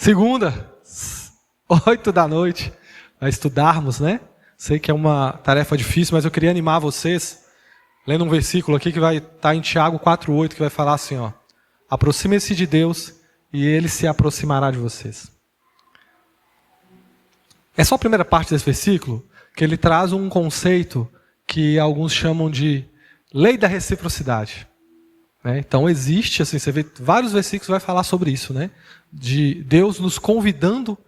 Segunda, 8 da noite, a estudarmos, né? Sei que é uma tarefa difícil, mas eu queria animar vocês, lendo um versículo aqui que vai estar em Tiago 4:8, que vai falar assim, ó: aproxime-se de Deus e Ele se aproximará de vocês. É só a primeira parte desse versículo que ele traz um conceito que alguns chamam de lei da reciprocidade. Então existe, assim, você vê vários versículos que vai falar sobre isso, né? De Deus nos convidando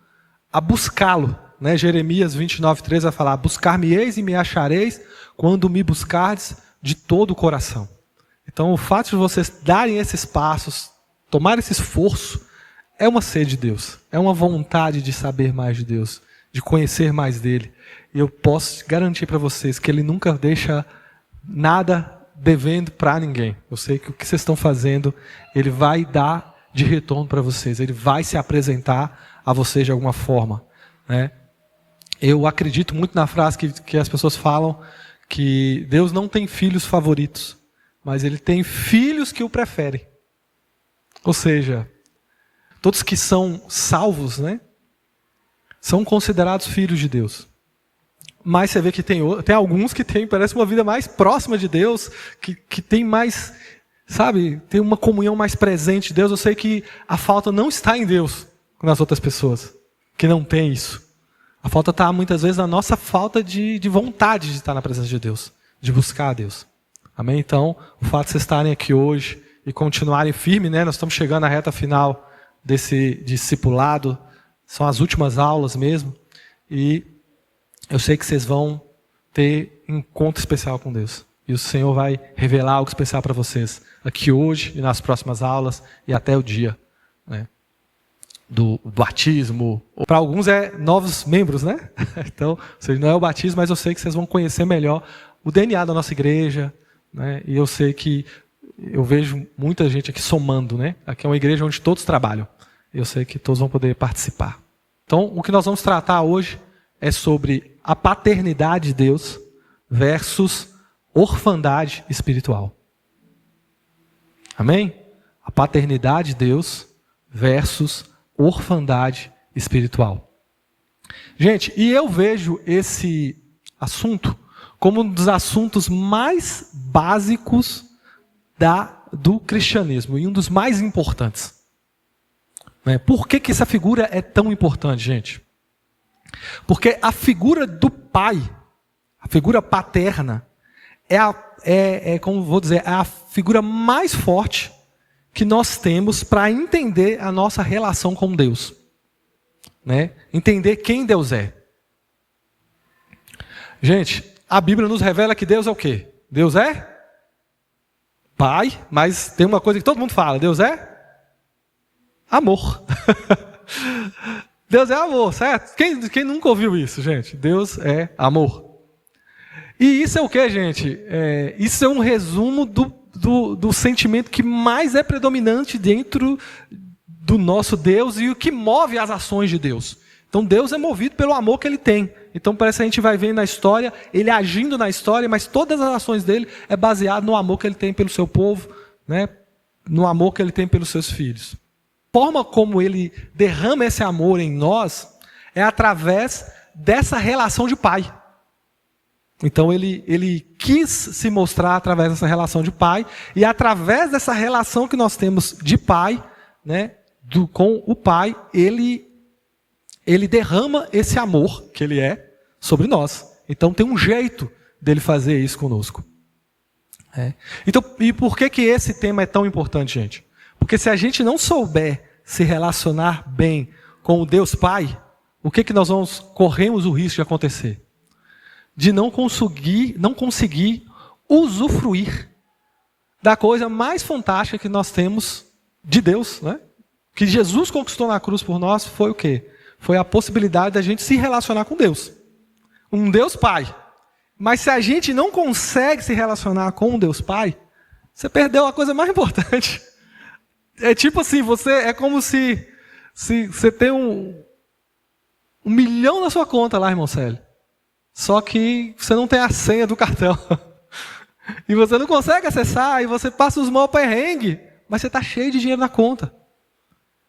a buscá-lo. Né? Jeremias 29:3 vai falar: buscar-me-eis e me achareis quando me buscardes de todo o coração. Então o fato de vocês darem esses passos, tomar esse esforço, é uma sede de Deus, é uma vontade de saber mais de Deus, de conhecer mais dele. E eu posso garantir para vocês que ele nunca deixa nada devendo para ninguém. Eu sei que o que vocês estão fazendo, ele vai dar de retorno para vocês. Ele vai se apresentar a vocês de alguma forma. Né? Eu acredito muito na frase que as pessoas falam que Deus não tem filhos favoritos, mas ele tem filhos que o preferem. Ou seja, todos que são salvos, né, são considerados filhos de Deus. Mas você vê que tem alguns que têm, parece, uma vida mais próxima de Deus, que tem mais, sabe, tem uma comunhão mais presente de Deus. Eu sei que a falta não está em Deus, nas outras pessoas, que não tem isso. A falta está muitas vezes na nossa falta de vontade de estar na presença de Deus, de buscar a Deus. Amém? Então, o fato de vocês estarem aqui hoje e continuarem firmes, né? Nós estamos chegando à reta final desse discipulado, são as últimas aulas mesmo, e eu sei que vocês vão ter um encontro especial com Deus. E o Senhor vai revelar algo especial para vocês aqui hoje e nas próximas aulas e até o dia, né, do batismo. Para alguns é novos membros, né? Então, não é o batismo, mas eu sei que vocês vão conhecer melhor o DNA da nossa igreja, né? E eu sei que eu vejo muita gente aqui somando, né? Aqui é uma igreja onde todos trabalham. Eu sei que todos vão poder participar. Então, o que nós vamos tratar hoje é sobre a paternidade de Deus versus orfandade espiritual. Amém? A paternidade de Deus versus orfandade espiritual. Gente, e eu vejo esse assunto como um dos assuntos mais básicos do cristianismo e um dos mais importantes. Por que essa figura é tão importante, gente? Porque a figura do pai, a figura paterna, como vou dizer, é a figura mais forte que nós temos para entender a nossa relação com Deus. Né? Entender quem Deus é. Gente, a Bíblia nos revela que Deus é o quê? Deus é Pai, mas tem uma coisa que todo mundo fala: Deus é amor. Deus é amor, certo? Quem nunca ouviu isso, gente? Deus é amor. E isso é o que, gente? Isso é um resumo do sentimento que mais é predominante dentro do nosso Deus e o que move as ações de Deus. Então Deus é movido pelo amor que Ele tem. Então parece que a gente vai ver na história, Ele agindo na história, mas todas as ações dele é baseado no amor que Ele tem pelo seu povo, né? No amor que Ele tem pelos seus filhos. A forma como Ele derrama esse amor em nós é através dessa relação de pai. Então ele quis se mostrar através dessa relação de pai, e através dessa relação que nós temos de pai, né, com o pai, ele derrama esse amor que Ele é sobre nós. Então tem um jeito dele fazer isso conosco. Então, e por que esse tema é tão importante, gente? Porque se a gente não souber se relacionar bem com o Deus Pai, o que nós corremos o risco de acontecer? De não conseguir usufruir da coisa mais fantástica que nós temos de Deus, né? Que Jesus conquistou na cruz por nós foi o quê? Foi a possibilidade da gente se relacionar com Deus. Um Deus Pai. Mas se a gente não consegue se relacionar com um Deus Pai, você perdeu a coisa mais importante. É tipo assim, é como se você tem um milhão na sua conta lá, irmão Célio. Só que você não tem a senha do cartão. E você não consegue acessar, e você passa os maiores perrengues, mas você está cheio de dinheiro na conta.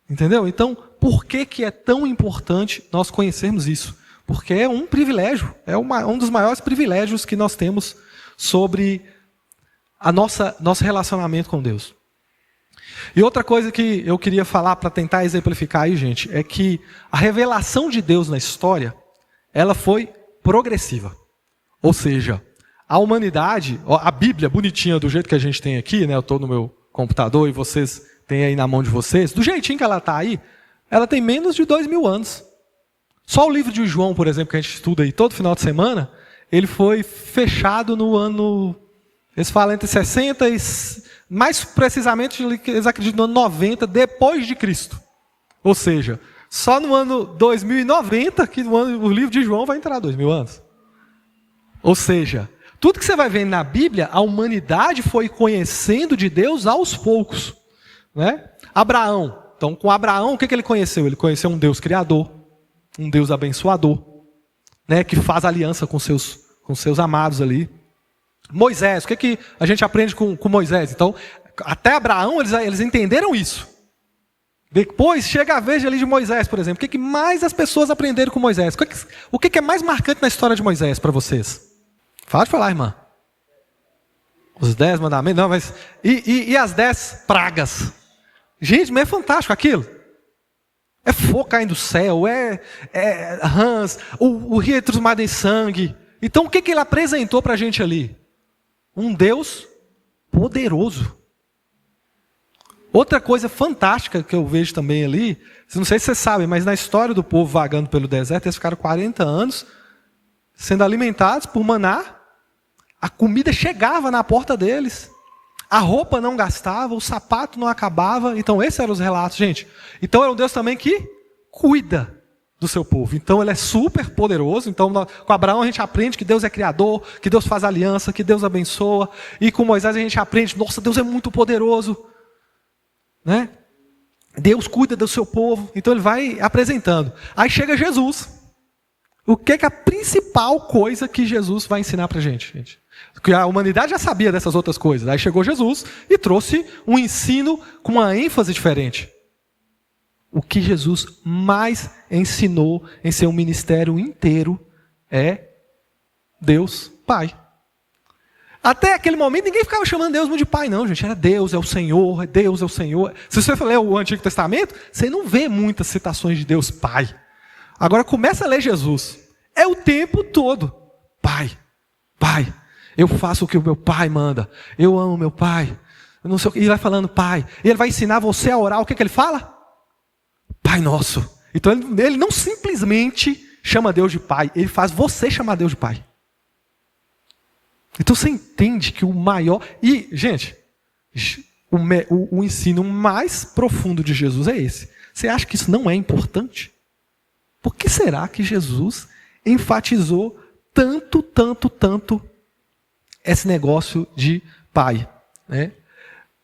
Entendeu? Então, por que é tão importante nós conhecermos isso? Porque é um privilégio, um dos maiores privilégios que nós temos sobre nosso relacionamento com Deus. E outra coisa que eu queria falar para tentar exemplificar aí, gente, é que a revelação de Deus na história, ela foi progressiva. Ou seja, a humanidade, a Bíblia bonitinha do jeito que a gente tem aqui, né? Eu estou no meu computador e vocês têm aí na mão de vocês, do jeitinho que ela está aí, ela tem menos de 2000 anos. Só o livro de João, por exemplo, que a gente estuda aí todo final de semana, ele foi fechado no ano, eles falam entre 60 e, mais precisamente, eles acreditam no ano 90 depois de Cristo. Ou seja, só no ano 2090 que o livro de João vai entrar 2000 anos. Ou seja, tudo que você vai ver na Bíblia, a humanidade foi conhecendo de Deus aos poucos. Né? Abraão. Então, com Abraão, o que ele conheceu? Ele conheceu um Deus criador, um Deus abençoador, né? Que faz aliança com seus amados ali. Moisés, o que a gente aprende com Moisés? Então, até Abraão, eles entenderam isso. Depois, chega a vez ali de Moisés, por exemplo. O que mais as pessoas aprenderam com Moisés? O que é mais marcante na história de Moisés para vocês? Pode falar, irmã. Os 10 mandamentos, não, mas... E as 10 pragas? Gente, mas é fantástico aquilo. É fogo caindo do céu, é rãs, o rio é transformado em sangue. Então o que ele apresentou para a gente ali? Um Deus poderoso. Outra coisa fantástica que eu vejo também ali, não sei se vocês sabem, mas na história do povo vagando pelo deserto, eles ficaram 40 anos sendo alimentados por maná, a comida chegava na porta deles, a roupa não gastava, o sapato não acabava. Então esses eram os relatos, gente. Então é um Deus também que cuida do seu povo. Então ele é super poderoso. Então com Abraão a gente aprende que Deus é criador, que Deus faz aliança, que Deus abençoa. E com Moisés a gente aprende, nossa, Deus é muito poderoso. Né? Deus cuida do seu povo. Então ele vai apresentando. Aí chega Jesus. O que é a principal coisa que Jesus vai ensinar para a gente? Porque a humanidade já sabia dessas outras coisas. Aí chegou Jesus e trouxe um ensino com uma ênfase diferente. O que Jesus mais ensinou em seu ministério inteiro é Deus Pai. Até aquele momento ninguém ficava chamando Deus de Pai, não, gente. Era Deus, é o Senhor, Deus é o Senhor. Se você ler o Antigo Testamento, você não vê muitas citações de Deus Pai. Agora começa a ler Jesus. É o tempo todo. Pai, Pai. Eu faço o que o meu pai manda. Eu amo meu pai. Eu não sei o que. E ele vai falando pai. E ele vai ensinar você a orar. O que ele fala? Pai nosso. Então ele não simplesmente chama Deus de pai. Ele faz você chamar Deus de pai. Então você entende que o maior... E, gente, o ensino mais profundo de Jesus é esse. Você acha que isso não é importante? Por que será que Jesus enfatizou tanto esse negócio de pai, né?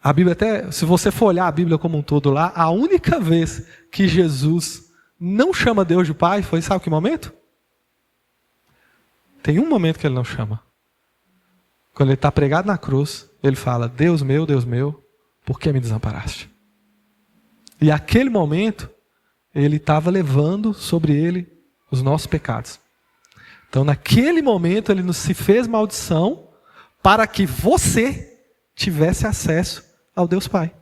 A Bíblia até, se você for olhar a Bíblia como um todo lá, a única vez que Jesus não chama Deus de pai foi, sabe que momento? Tem um momento que ele não chama. Quando ele está pregado na cruz, ele fala, Deus meu, por que me desamparaste? E aquele momento, ele estava levando sobre ele os nossos pecados. Então naquele momento ele se fez maldição para que você tivesse acesso ao Deus Pai.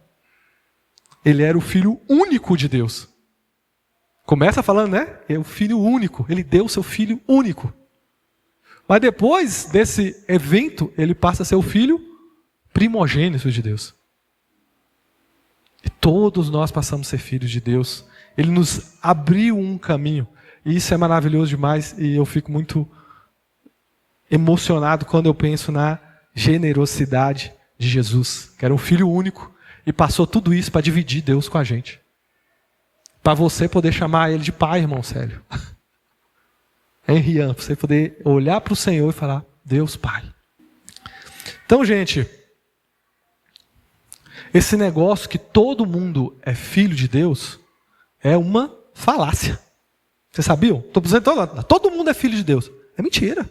Ele era o Filho único de Deus. Começa falando, né? É o Filho único. Ele deu o seu Filho único. Mas depois desse evento, ele passa a ser o Filho primogênito de Deus. E todos nós passamos a ser filhos de Deus. Ele nos abriu um caminho. E isso é maravilhoso demais. E eu fico muito emocionado quando eu penso na generosidade de Jesus, que era um filho único e passou tudo isso para dividir Deus com a gente. Para você poder chamar ele de pai, irmão Célio. Rian, para você poder olhar para o Senhor e falar, Deus Pai. Então, gente, esse negócio que todo mundo é filho de Deus é uma falácia. Vocês sabiam? Estou dizendo, todo mundo é filho de Deus. É mentira.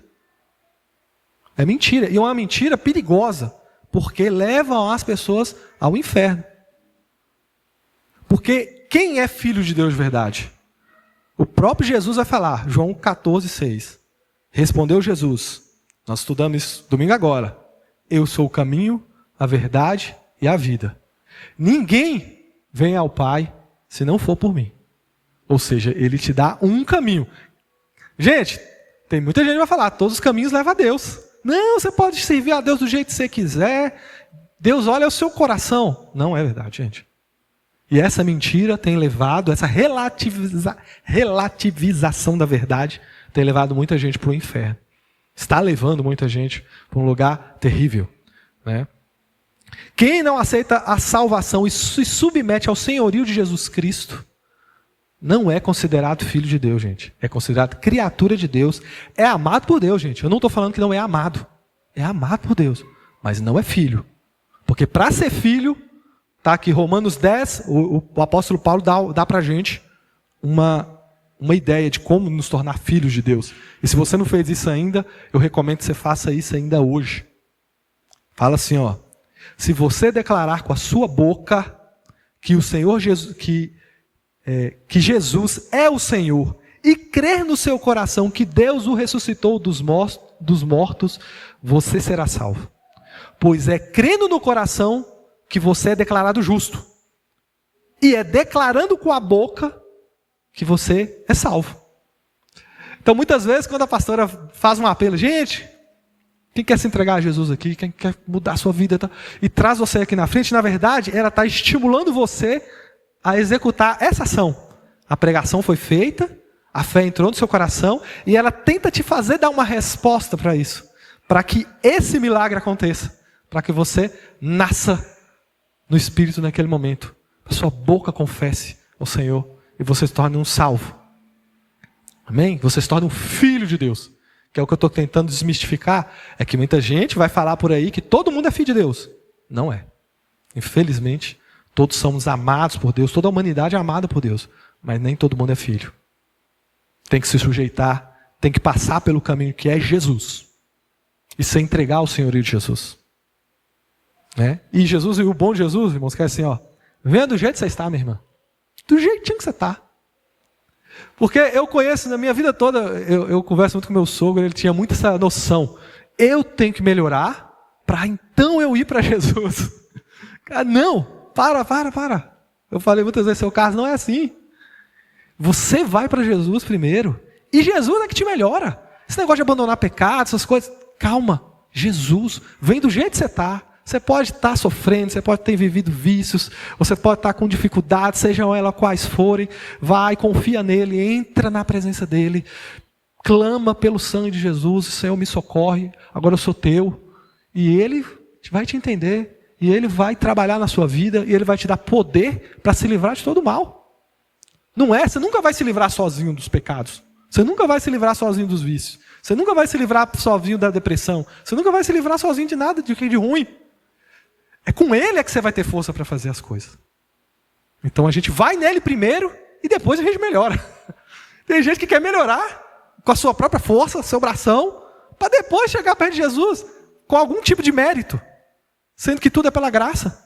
É mentira. E é uma mentira perigosa, porque leva as pessoas ao inferno. Porque quem é filho de Deus de verdade? O próprio Jesus vai falar, João 14:6. Respondeu Jesus, nós estudamos isso domingo agora. Eu sou o caminho, a verdade e a vida. Ninguém vem ao Pai se não for por mim. Ou seja, ele te dá um caminho. Gente, tem muita gente que vai falar, todos os caminhos levam a Deus. Não, você pode servir a Deus do jeito que você quiser. Deus olha o seu coração. Não é verdade, gente. E essa mentira tem levado, essa relativização da verdade, tem levado muita gente para o inferno. Está levando muita gente para um lugar terrível, né? Quem não aceita a salvação e se submete ao senhorio de Jesus Cristo, não é considerado filho de Deus, gente. É considerado criatura de Deus. É amado por Deus, gente. Eu não estou falando que não é amado. É amado por Deus, mas não é filho. Porque para ser filho, está aqui Romanos 10, o apóstolo Paulo dá para a gente uma ideia de como nos tornar filhos de Deus. E se você não fez isso ainda, eu recomendo que você faça isso ainda hoje. Fala assim, ó. Se você declarar com a sua boca que o Senhor Jesus, que Jesus é o Senhor, e crer no seu coração que Deus o ressuscitou dos mortos, você será salvo. Pois é crendo no coração que você é declarado justo. E é declarando com a boca que você é salvo. Então, muitas vezes, quando a pastora faz um apelo, gente, quem quer se entregar a Jesus aqui, quem quer mudar a sua vida, e traz você aqui na frente, na verdade, ela está estimulando você a executar essa ação. A pregação foi feita, a fé entrou no seu coração, e ela tenta te fazer dar uma resposta para isso, para que esse milagre aconteça, para que você nasça no Espírito naquele momento. A sua boca confesse ao Senhor e você se torne um salvo. Amém? Você se torne um filho de Deus. Que é o que eu estou tentando desmistificar. É que muita gente vai falar por aí que todo mundo é filho de Deus. Não é. Infelizmente, todos somos amados por Deus. Toda a humanidade é amada por Deus. Mas nem todo mundo é filho. Tem que se sujeitar. Tem que passar pelo caminho que é Jesus. E se entregar ao senhorio de Jesus. Né? E Jesus, e o bom de Jesus, irmãos, que é assim, ó. Venha do jeito que você está, minha irmã. Do jeitinho que você está. Porque eu conheço, na minha vida toda, eu converso muito com meu sogro, ele tinha muito essa noção. Eu tenho que melhorar para então eu ir para Jesus. Cara, não, para. Eu falei muitas vezes, seu caso não é assim. Você vai para Jesus primeiro. E Jesus é que te melhora. Esse negócio de abandonar pecado, essas coisas. Calma, Jesus, vem do jeito que você está. Você pode estar sofrendo, você pode ter vivido vícios, você pode estar com dificuldades, sejam elas quais forem. Vai, confia nele, entra na presença dele, clama pelo sangue de Jesus, Senhor, me socorre, agora eu sou teu. E ele vai te entender, e ele vai trabalhar na sua vida, e ele vai te dar poder para se livrar de todo o mal. Não é? Você nunca vai se livrar sozinho dos pecados. Você nunca vai se livrar sozinho dos vícios. Você nunca vai se livrar sozinho da depressão. Você nunca vai se livrar sozinho de nada de ruim. É com ele que você vai ter força para fazer as coisas. Então a gente vai nele primeiro e depois a gente melhora. Tem gente que quer melhorar com a sua própria força, seu bração, para depois chegar perto de Jesus com algum tipo de mérito, sendo que tudo é pela graça.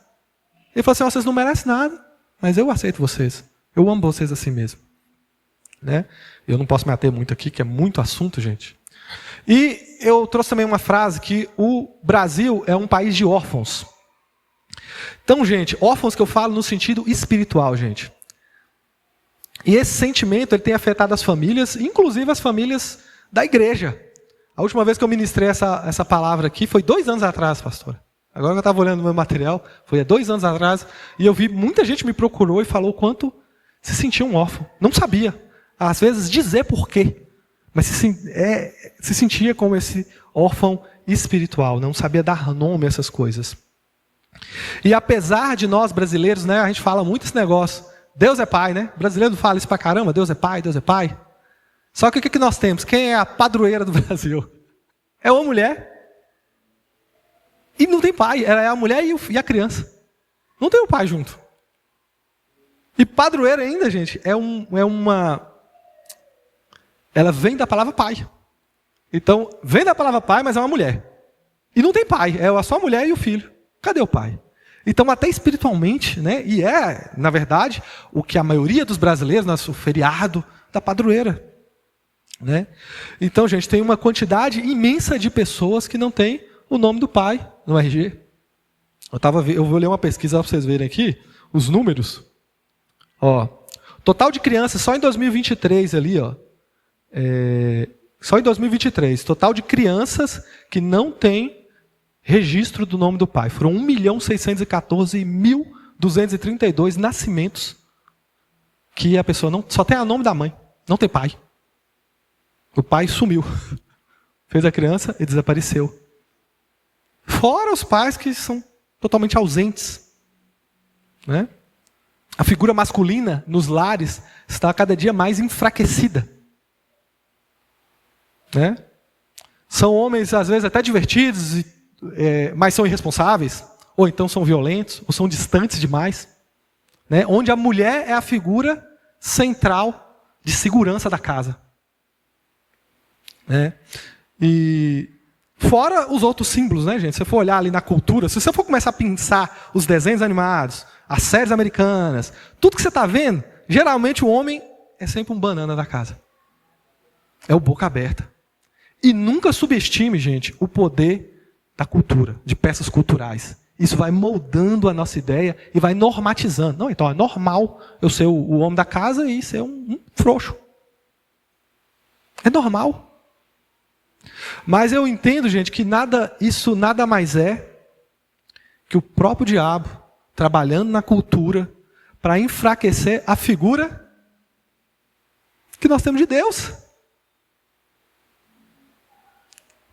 Ele falou assim, vocês não merecem nada, mas eu aceito vocês. Eu amo vocês assim mesmo. Né? Eu não posso me ater muito aqui, que é muito assunto, gente. E eu trouxe também uma frase que o Brasil é um país de órfãos. Então, gente, órfãos que eu falo no sentido espiritual, gente. E esse sentimento ele tem afetado as famílias, inclusive as famílias da igreja. A última vez que eu ministrei essa palavra aqui foi 2 anos atrás, pastora. Agora que eu estava olhando o meu material, foi há 2 anos atrás, e eu vi muita gente me procurou e falou o quanto se sentia um órfão. Não sabia, às vezes, dizer por quê, mas se sentia como esse órfão espiritual, não sabia dar nome a essas coisas. E apesar de nós brasileiros, né, a gente fala muito esse negócio, Deus é pai, né? O brasileiro fala isso pra caramba, Deus é pai, Deus é pai. Só que o que nós temos? Quem é a padroeira do Brasil? É uma mulher. E não tem pai, ela é a mulher e a criança. Não tem o pai junto. E padroeira ainda, gente, ela vem da palavra pai. Então, vem da palavra pai, mas é uma mulher. E não tem pai, é só a mulher e o filho. Cadê o pai? Então, até espiritualmente, né? E na verdade, o que a maioria dos brasileiros, nosso feriado da padroeira. Né? Então, gente, tem uma quantidade imensa de pessoas que não têm o nome do pai no RG. Eu vou ler uma pesquisa para vocês verem aqui, os números. Ó, total de crianças, só em 2023 ali, ó. Só em 2023, total de crianças que não têm registro do nome do pai. Foram 1.614.232 nascimentos que a pessoa só tem o nome da mãe, não tem pai. O pai sumiu. Fez a criança e desapareceu. Fora os pais que são totalmente ausentes. Né? A figura masculina nos lares está cada dia mais enfraquecida. Né? São homens, às vezes, até divertidos, mas são irresponsáveis, ou então são violentos, ou são distantes demais. Né? Onde a mulher é a figura central de segurança da casa. Né? E fora os outros símbolos, né, gente? Se você for olhar ali na cultura, se você for começar a pensar os desenhos animados, as séries americanas, tudo que você está vendo, geralmente o homem é sempre um banana da casa. É o boca aberta. E nunca subestime, gente, o poder da cultura, de peças culturais. Isso vai moldando a nossa ideia e vai normatizando. Não, então é normal eu ser o homem da casa e ser um frouxo. É normal. Mas eu entendo, gente, que isso nada mais é que o próprio diabo trabalhando na cultura para enfraquecer a figura que nós temos de Deus.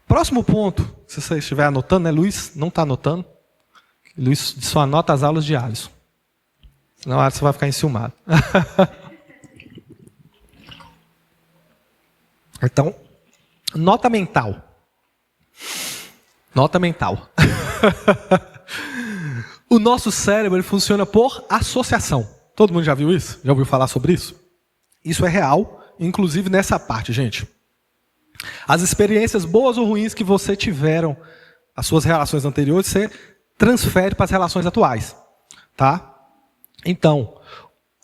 Próximo ponto, se você estiver anotando, né? Luiz não está anotando. Luiz só anota as aulas de Alisson. Senão Alisson vai ficar enciumado. Então, nota mental. Nota mental. O nosso cérebro ele funciona por associação. Todo mundo já viu isso? Já ouviu falar sobre isso? Isso é real, inclusive nessa parte, gente. As experiências boas ou ruins que você tiveram, as suas relações anteriores, você transfere para as relações atuais. Tá? Então,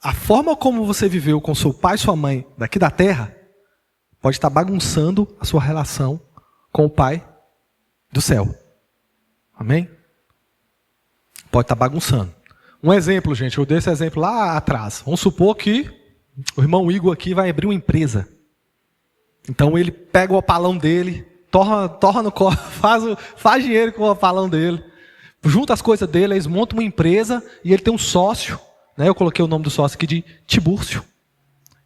a forma como você viveu com seu pai e sua mãe daqui da Terra pode estar bagunçando a sua relação com o Pai do céu. Amém? Pode estar bagunçando. Um exemplo, gente, eu dei esse exemplo lá atrás. Vamos supor que o irmão Igor aqui vai abrir uma empresa. Então ele pega o opalão dele, torra no corpo, faz dinheiro com o opalão dele, junta as coisas dele, eles montam uma empresa e ele tem um sócio, né? Eu coloquei o nome do sócio aqui de Tibúrcio.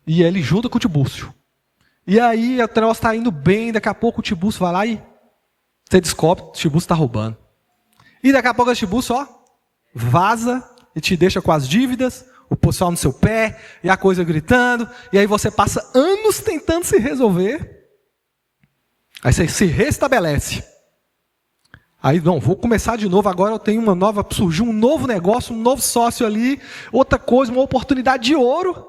E ele junta com o Tibúrcio. E aí o negócio está indo bem, daqui a pouco o Tibúrcio vai lá e você descobre que o Tibúrcio está roubando. E daqui a pouco o Tibúrcio, vaza e te deixa com as dívidas, o pessoal no seu pé, e a coisa gritando, e aí você passa anos tentando se resolver, aí você se restabelece. Aí, não, vou começar de novo, agora eu tenho surgiu um novo negócio, um novo sócio ali, outra coisa, uma oportunidade de ouro,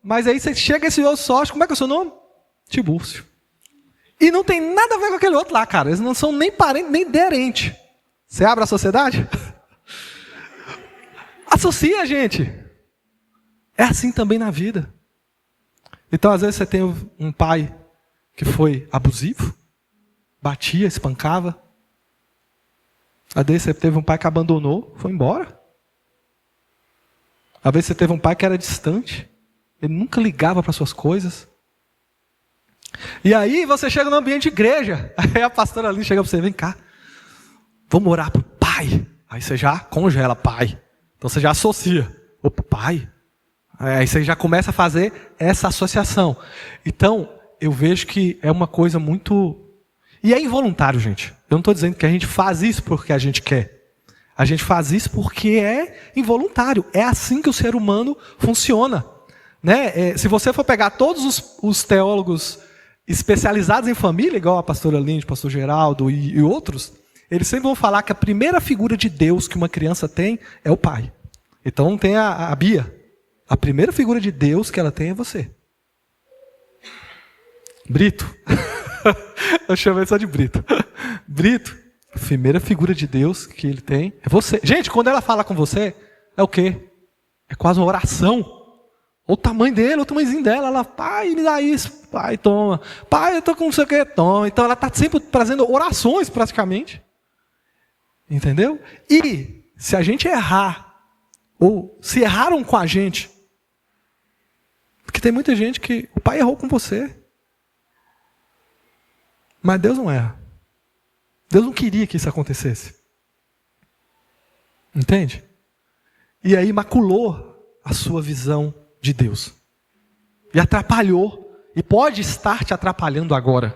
mas aí você chega esse outro sócio, como é que é o seu nome? Tibúrcio. E não tem nada a ver com aquele outro lá, cara, eles não são nem parente, nem aderente. Você abre a sociedade? Associa, gente. É assim também na vida. Então, às vezes, você tem um pai que foi abusivo, batia, espancava. Às vezes, você teve um pai que abandonou, foi embora. Às vezes, você teve um pai que era distante, ele nunca ligava para suas coisas. E aí, você chega no ambiente de igreja, aí a pastora ali chega para você, vem cá, vamos orar para o pai. Aí você já congela, pai. Então, você já associa. Opa, pai. Aí você já começa a fazer essa associação. Então, eu vejo que é uma coisa muito... E é involuntário, gente. Eu não estou dizendo que a gente faz isso porque a gente quer. A gente faz isso porque é involuntário. É assim que o ser humano funciona. Né? Se você for pegar todos os teólogos especializados em família, igual a pastora Linde, o pastor Geraldo e outros, eles sempre vão falar que a primeira figura de Deus que uma criança tem é o pai. Então tem a Bia. A primeira figura de Deus que ela tem é você. Brito. Eu chamei só de Brito. Brito, A primeira figura de Deus que ele tem é você. Gente, quando ela fala com você, é o quê? É quase uma oração. Ou o tamanho dele, ou o tamanhozinho dela. Ela, pai, me dá isso. Pai, toma. Pai, eu tô com não sei o que, toma. Então ela está sempre trazendo orações praticamente. Entendeu? E se a gente errar, ou se erraram com a gente, porque tem muita gente que o pai errou com você. Mas Deus não erra. Deus não queria que isso acontecesse. Entende? E aí maculou a sua visão de Deus. E atrapalhou. E pode estar te atrapalhando agora.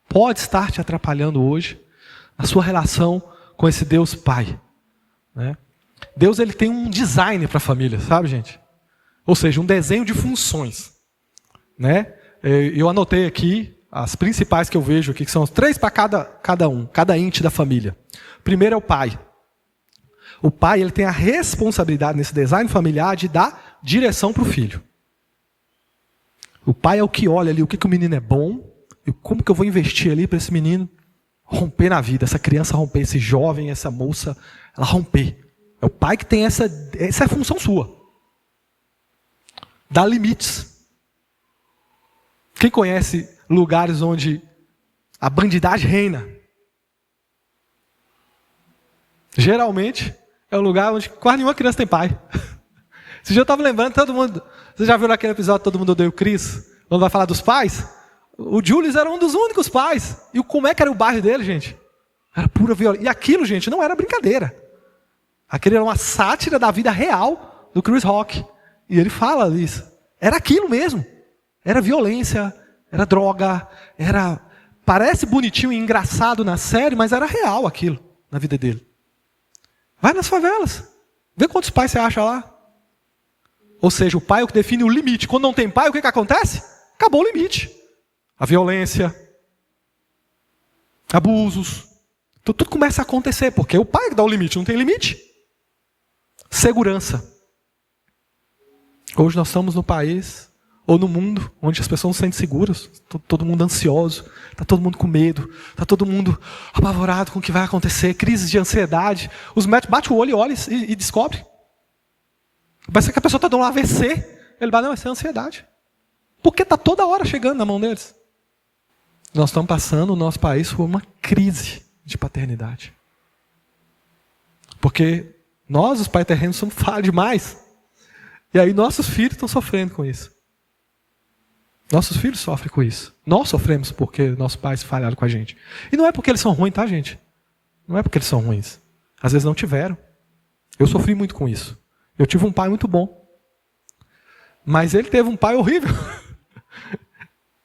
Pode estar te atrapalhando hoje. A sua relação com esse Deus Pai. Né? Deus ele tem um design para a família, sabe, gente? Ou seja, um desenho de funções. Né? Eu anotei aqui as principais que eu vejo aqui, que são 3 para cada ente da família. Primeiro é o pai. O pai ele tem a responsabilidade nesse design familiar de dar direção para o filho. O pai é o que olha ali o que o menino é bom, e como que eu vou investir ali para esse menino romper na vida, essa criança romper, esse jovem, essa moça, ela romper. É o pai que tem essa é a função sua. Dá limites. Quem conhece lugares onde a bandidagem reina? Geralmente é um lugar onde quase nenhuma criança tem pai. Esse dia eu estava lembrando, todo mundo. Você já viu naquele episódio Todo Mundo Odeia o Chris? Quando vai falar dos pais? O Julius era um dos únicos pais. E como é que era o bairro dele, gente? Era pura violência. E aquilo, gente, não era brincadeira. Aquilo era uma sátira da vida real do Chris Rock. E ele fala isso. Era aquilo mesmo. Era violência, era droga, parece bonitinho e engraçado na série, mas era real aquilo na vida dele. Vai nas favelas. Vê quantos pais você acha lá. Ou seja, o pai é o que define o limite. Quando não tem pai, o que acontece? Acabou o limite. A violência, abusos. Então, tudo começa a acontecer, porque o pai é que dá o limite, não tem limite. Segurança. Hoje nós estamos no país, ou no mundo, onde as pessoas não se sentem seguras. Todo mundo ansioso, está todo mundo com medo, está todo mundo apavorado com o que vai acontecer, crises de ansiedade. Os médicos batem o olho e olham e descobrem. Parece que a pessoa está dando um AVC. Ele vai, não, isso é ansiedade. Porque está toda hora chegando na mão deles. Nós estamos passando, o nosso país, por uma crise de paternidade. Porque nós, os pais terrenos, somos falhos demais. E aí nossos filhos estão sofrendo com isso. Nossos filhos sofrem com isso. Nós sofremos porque nossos pais falharam com a gente. E não é porque eles são ruins, tá, gente? Não é porque eles são ruins. Às vezes não tiveram. Eu sofri muito com isso. Eu tive um pai muito bom. Mas ele teve um pai horrível.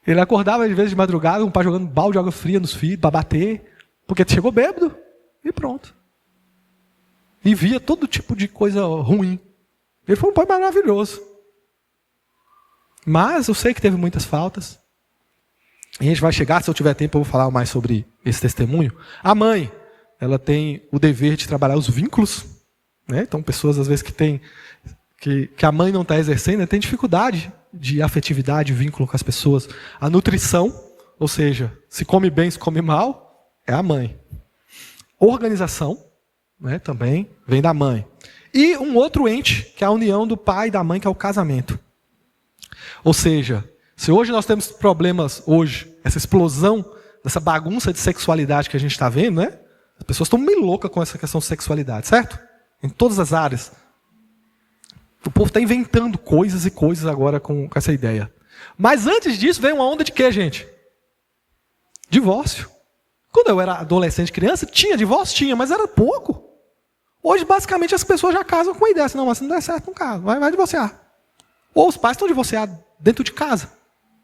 Ele acordava às vezes de madrugada, um pai jogando balde de água fria nos filhos para bater, porque chegou bêbado e pronto. E via todo tipo de coisa ruim. Ele foi um pai maravilhoso. Mas eu sei que teve muitas faltas. E a gente vai chegar, se eu tiver tempo, eu vou falar mais sobre esse testemunho. A mãe, ela tem o dever de trabalhar os vínculos. Né? Então, pessoas às vezes que a mãe não está exercendo, tem dificuldade de afetividade, vínculo com as pessoas. A nutrição, ou seja, se come bem, se come mal, é a mãe. Organização, né, também vem da mãe. E um outro ente, que é a união do pai e da mãe, que é o casamento. Ou seja, se hoje nós temos problemas, essa explosão, dessa bagunça de sexualidade que a gente está vendo, né? As pessoas estão meio loucas com essa questão de sexualidade, certo? Em todas as áreas. O povo está inventando coisas e coisas agora com essa ideia. Mas antes disso veio uma onda de quê, gente? Divórcio. Quando eu era adolescente, criança, tinha divórcio? Tinha, mas era pouco. Hoje, basicamente, as pessoas já casam com a ideia. Assim, não, mas se não der certo, não casa. Vai divorciar. Ou os pais estão divorciados dentro de casa.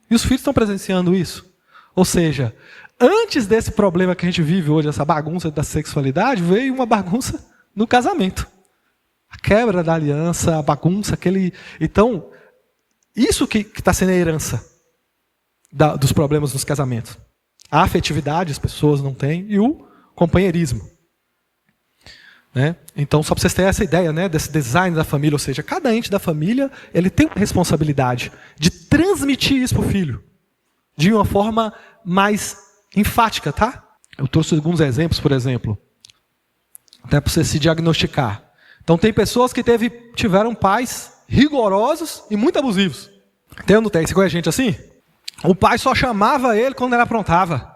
E os filhos estão presenciando isso. Ou seja, antes desse problema que a gente vive hoje, essa bagunça da sexualidade, veio uma bagunça no casamento. A quebra da aliança, a bagunça, aquele... Então, isso que está sendo a herança dos problemas nos casamentos. A afetividade, as pessoas não têm, e o companheirismo. Né? Então, só para vocês terem essa ideia, né, desse design da família, ou seja, cada ente da família ele tem uma responsabilidade de transmitir isso para o filho, de uma forma mais enfática, tá? Eu trouxe alguns exemplos, por exemplo, até para você se diagnosticar. Então tem pessoas que tiveram pais rigorosos e muito abusivos. Tem ou não tem? Você conhece gente assim? O pai só chamava ele quando ele aprontava.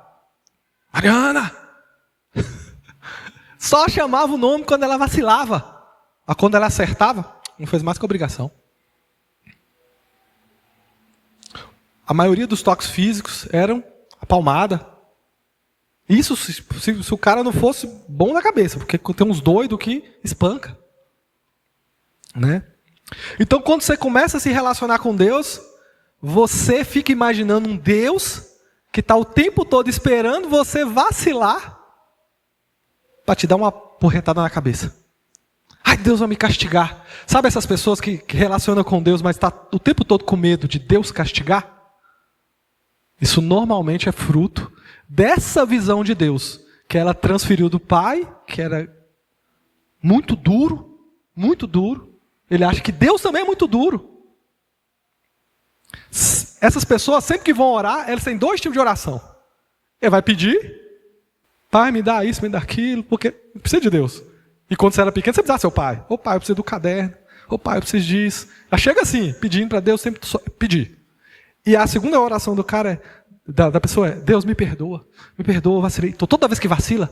Mariana! Só chamava o nome quando ela vacilava. Mas quando ela acertava, não fez mais que obrigação. A maioria dos toques físicos eram a palmada. Isso se o cara não fosse bom na cabeça, porque tem uns doidos que espanca. Né? Então, quando você começa a se relacionar com Deus, você fica imaginando um Deus que está o tempo todo esperando você vacilar para te dar uma porretada na cabeça. Ai, Deus vai me castigar. Sabe essas pessoas que relacionam com Deus, mas está o tempo todo com medo de Deus castigar? Isso normalmente é fruto dessa visão de Deus, que ela transferiu do pai, que era muito duro, muito duro. Ele acha que Deus também é muito duro. Essas pessoas, sempre que vão orar, elas têm dois tipos de oração. Ele vai pedir, pai, me dá isso, me dá aquilo, porque precisa de Deus. E quando você era pequeno, você precisava do seu pai. Ô pai, eu preciso do caderno. Ô pai, eu preciso disso. Ela chega assim, pedindo para Deus, sempre pedir. E a segunda oração do cara da pessoa é: Deus, me perdoa, vacilei. Então, toda vez que vacila,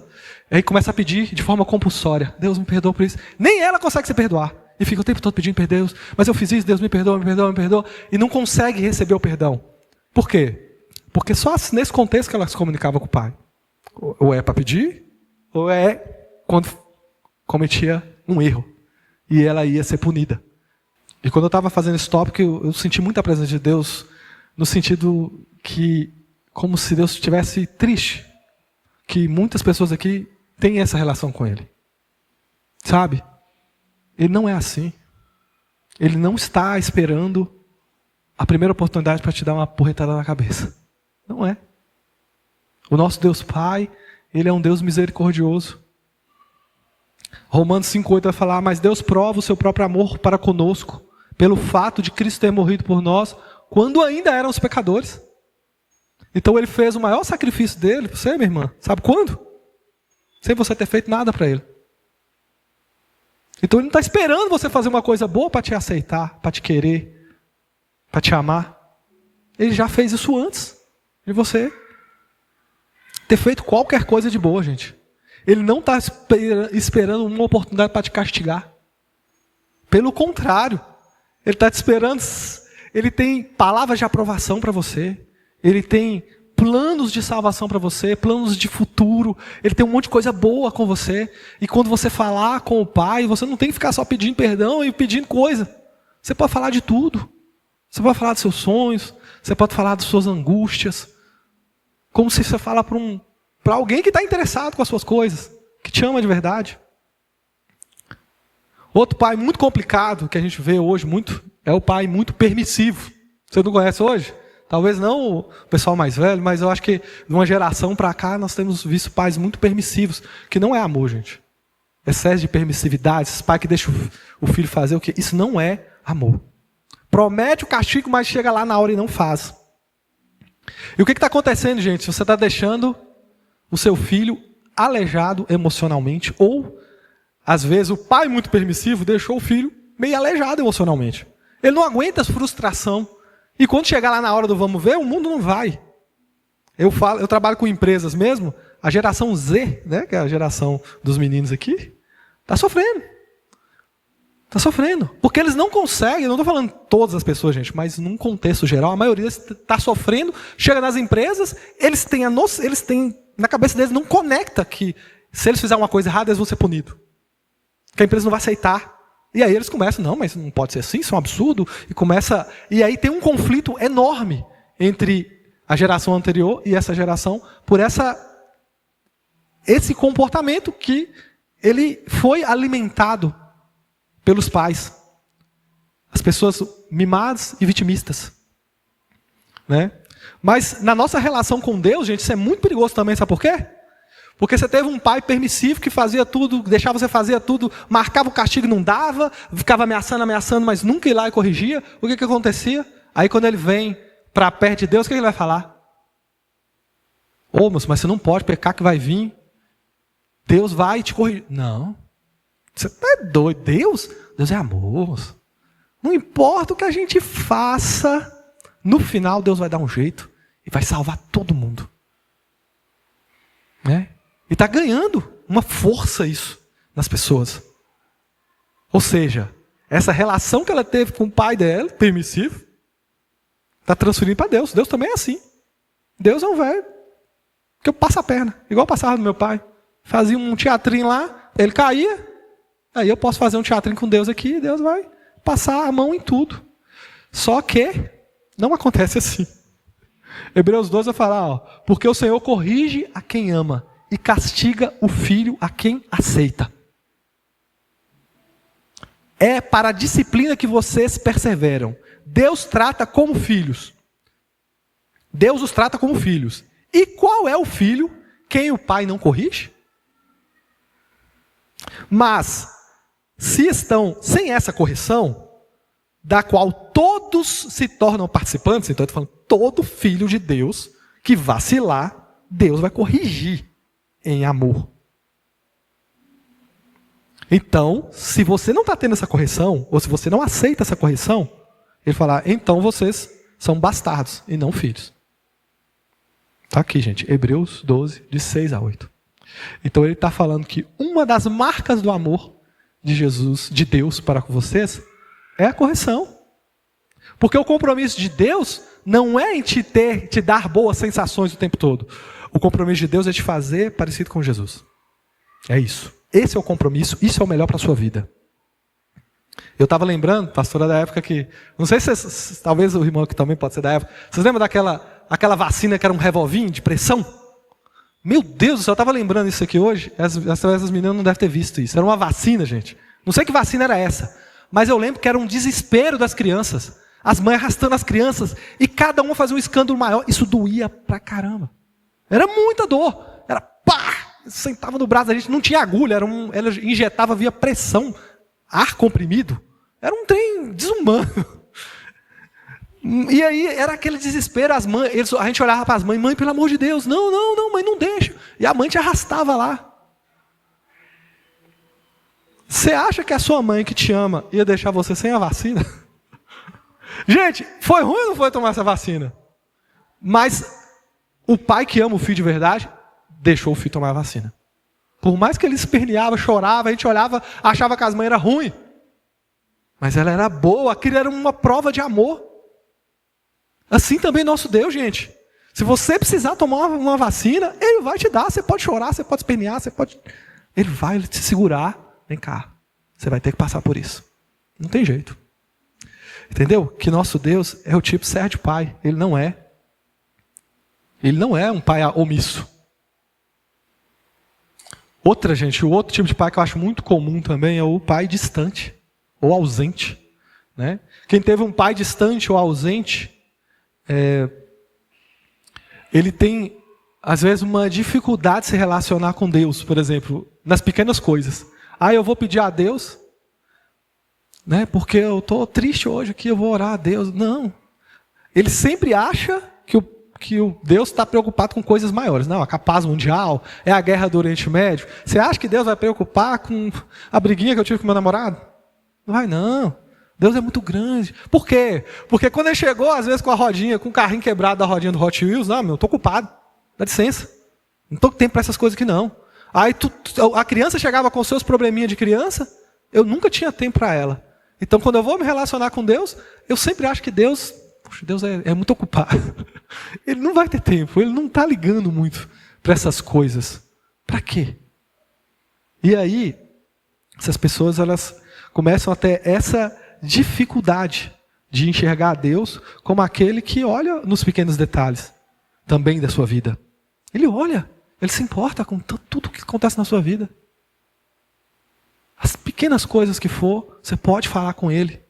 aí começa a pedir de forma compulsória: Deus, me perdoa por isso. Nem ela consegue se perdoar. E fica o tempo todo pedindo para Deus: mas eu fiz isso, Deus, me perdoa, me perdoa, me perdoa. E não consegue receber o perdão. Por quê? Porque só nesse contexto que ela se comunicava com o pai. Ou é para pedir, ou é quando cometia um erro. E ela ia ser punida. E quando eu estava fazendo esse tópico, eu senti muita presença de Deus, no sentido que, como se Deus estivesse triste, que muitas pessoas aqui têm essa relação com Ele. Sabe? Ele não é assim. Ele não está esperando a primeira oportunidade para te dar uma porretada na cabeça. Não é. O nosso Deus Pai, Ele é um Deus misericordioso. Romanos 5,8 vai falar: mas Deus prova o seu próprio amor para conosco, pelo fato de Cristo ter morrido por nós, quando ainda éramos pecadores. Então Ele fez o maior sacrifício dele, você, minha irmã, sabe quando? Sem você ter feito nada para Ele. Então Ele não está esperando você fazer uma coisa boa para te aceitar, para te querer, para te amar. Ele já fez isso antes de você ter feito qualquer coisa de boa, gente. Ele não está esperando uma oportunidade para te castigar. Pelo contrário, Ele está te esperando. Ele tem palavras de aprovação para você. Ele tem planos de salvação para você, planos de futuro. Ele tem um monte de coisa boa com você. E quando você falar com o Pai, você não tem que ficar só pedindo perdão e pedindo coisa. Você pode falar de tudo. Você pode falar dos seus sonhos. Você pode falar das suas angústias. Como se você fala para alguém que está interessado com as suas coisas, que te ama de verdade. Outro pai muito complicado que a gente vê hoje muito é o pai muito permissivo. Você não conhece hoje? Talvez não o pessoal mais velho, mas eu acho que de uma geração para cá nós temos visto pais muito permissivos, que não é amor, gente. Excesso de permissividade, esses pais que deixam o filho fazer o quê? Isso não é amor. Promete o castigo, mas chega lá na hora e não faz. E o que está acontecendo, gente? Você está deixando o seu filho aleijado emocionalmente, ou, às vezes, o pai muito permissivo deixou o filho meio aleijado emocionalmente. Ele não aguenta a frustração. E quando chegar lá na hora do vamos ver, o mundo não vai. Eu trabalho com empresas mesmo, a geração Z, né, que é a geração dos meninos aqui, está sofrendo. Está sofrendo. Porque eles não conseguem, eu não estou falando todas as pessoas, gente, mas num contexto geral, a maioria está sofrendo, chega nas empresas, eles têm na cabeça deles, não conecta que se eles fizerem uma coisa errada, eles vão ser punidos. Que a empresa não vai aceitar. E aí eles começam, não, mas não pode ser assim, isso é um absurdo. E aí tem um conflito enorme entre a geração anterior e essa geração por esse comportamento que ele foi alimentado pelos pais. As pessoas mimadas e vitimistas. Né? Mas na nossa relação com Deus, gente, isso é muito perigoso também, sabe por quê? Porque você teve um pai permissivo que fazia tudo, deixava você fazer tudo, marcava o castigo e não dava, ficava ameaçando, mas nunca ia lá e corrigia. O que acontecia? Aí quando ele vem para perto de Deus, o que ele vai falar? Ô, moço, mas você não pode pecar que vai vir. Deus vai te corrigir. Não. Você é doido. Deus é amor, moço. Não importa o que a gente faça, no final Deus vai dar um jeito e vai salvar todo mundo. Né? E está ganhando uma força isso nas pessoas. Ou seja, essa relação que ela teve com o pai dela, permissivo, está transferindo para Deus. Deus também é assim. Deus é um velho que eu passo a perna, igual eu passava do meu pai. Fazia um teatrinho lá, ele caía, aí eu posso fazer um teatrinho com Deus aqui, e Deus vai passar a mão em tudo. Só que não acontece assim. Hebreus 12 vai falar, ó, porque o Senhor corrige a quem ama e castiga o filho a quem aceita. É para a disciplina que vocês perseveram. Deus trata como filhos. Deus os trata como filhos. E qual é o filho quem o pai não corrige? Mas, se estão sem essa correção, da qual todos se tornam participantes, então eu estou falando, todo filho de Deus que vacilar, Deus vai corrigir em amor. Então, se você não está tendo essa correção, ou se você não aceita essa correção, ele fala, então vocês são bastardos e não filhos. Está aqui, gente, Hebreus 12, de 6 a 8. Então ele está falando que uma das marcas do amor de Jesus, de Deus para com vocês, é a correção. Porque o compromisso de Deus não é em te dar boas sensações o tempo todo. O compromisso de Deus é te fazer parecido com Jesus. É isso. Esse é o compromisso, isso é o melhor para a sua vida. Eu estava lembrando, pastora, da época que... Não sei se talvez o irmão que também pode ser da época. Vocês lembram daquela vacina que era um revolvinho de pressão? Meu Deus do céu, eu estava lembrando isso aqui hoje. Essas meninas não devem ter visto isso. Era uma vacina, gente. Não sei que vacina era essa. Mas eu lembro que era um desespero das crianças. As mães arrastando as crianças. E cada uma fazia um escândalo maior. Isso doía pra caramba. Era muita dor. Era pá! Sentava no braço da gente, não tinha agulha, ela injetava via pressão, ar comprimido. Era um trem desumano. E aí era aquele desespero, as mães, a gente olhava para as mães, mãe, pelo amor de Deus, não, mãe, não deixa. E a mãe te arrastava lá. Você acha que a sua mãe que te ama ia deixar você sem a vacina? Gente, foi ruim ou não foi tomar essa vacina? Mas o pai que ama o filho de verdade, deixou o filho tomar a vacina. Por mais que ele esperneava, chorava, a gente olhava, achava que as mães eram ruins. Mas ela era boa, aquilo era uma prova de amor. Assim também nosso Deus, gente. Se você precisar tomar uma vacina, Ele vai te dar. Você pode chorar, você pode espernear, Ele vai te segurar. Vem cá, você vai ter que passar por isso. Não tem jeito. Entendeu? Que nosso Deus é o tipo certo de pai. Ele não é. Ele não é um pai omisso. O outro tipo de pai que eu acho muito comum também é o pai distante ou ausente. Né? Quem teve um pai distante ou ausente, ele tem, às vezes, uma dificuldade de se relacionar com Deus, por exemplo, nas pequenas coisas. Eu vou pedir a Deus, né, porque eu estou triste hoje aqui, eu vou orar a Deus. Não. Ele sempre acha que o Deus está preocupado com coisas maiores. Não, a paz mundial, é a guerra do Oriente Médio. Você acha que Deus vai preocupar com a briguinha que eu tive com meu namorado? Não vai, não. Deus é muito grande. Por quê? Porque quando ele chegou, às vezes, com a rodinha, com o carrinho quebrado da rodinha do Hot Wheels, não, eu estou ocupado. Dá licença. Não estou com tempo para essas coisas aqui, não. Aí a criança chegava com seus probleminhas de criança, eu nunca tinha tempo para ela. Então, quando eu vou me relacionar com Deus, eu sempre acho que Deus é muito ocupado. Ele não vai ter tempo, ele não está ligando muito para essas coisas. Para quê? E aí, essas pessoas elas começam a ter essa dificuldade de enxergar a Deus como aquele que olha nos pequenos detalhes também da sua vida. Ele olha, ele se importa com tudo o que acontece na sua vida. As pequenas coisas que for, você pode falar com ele.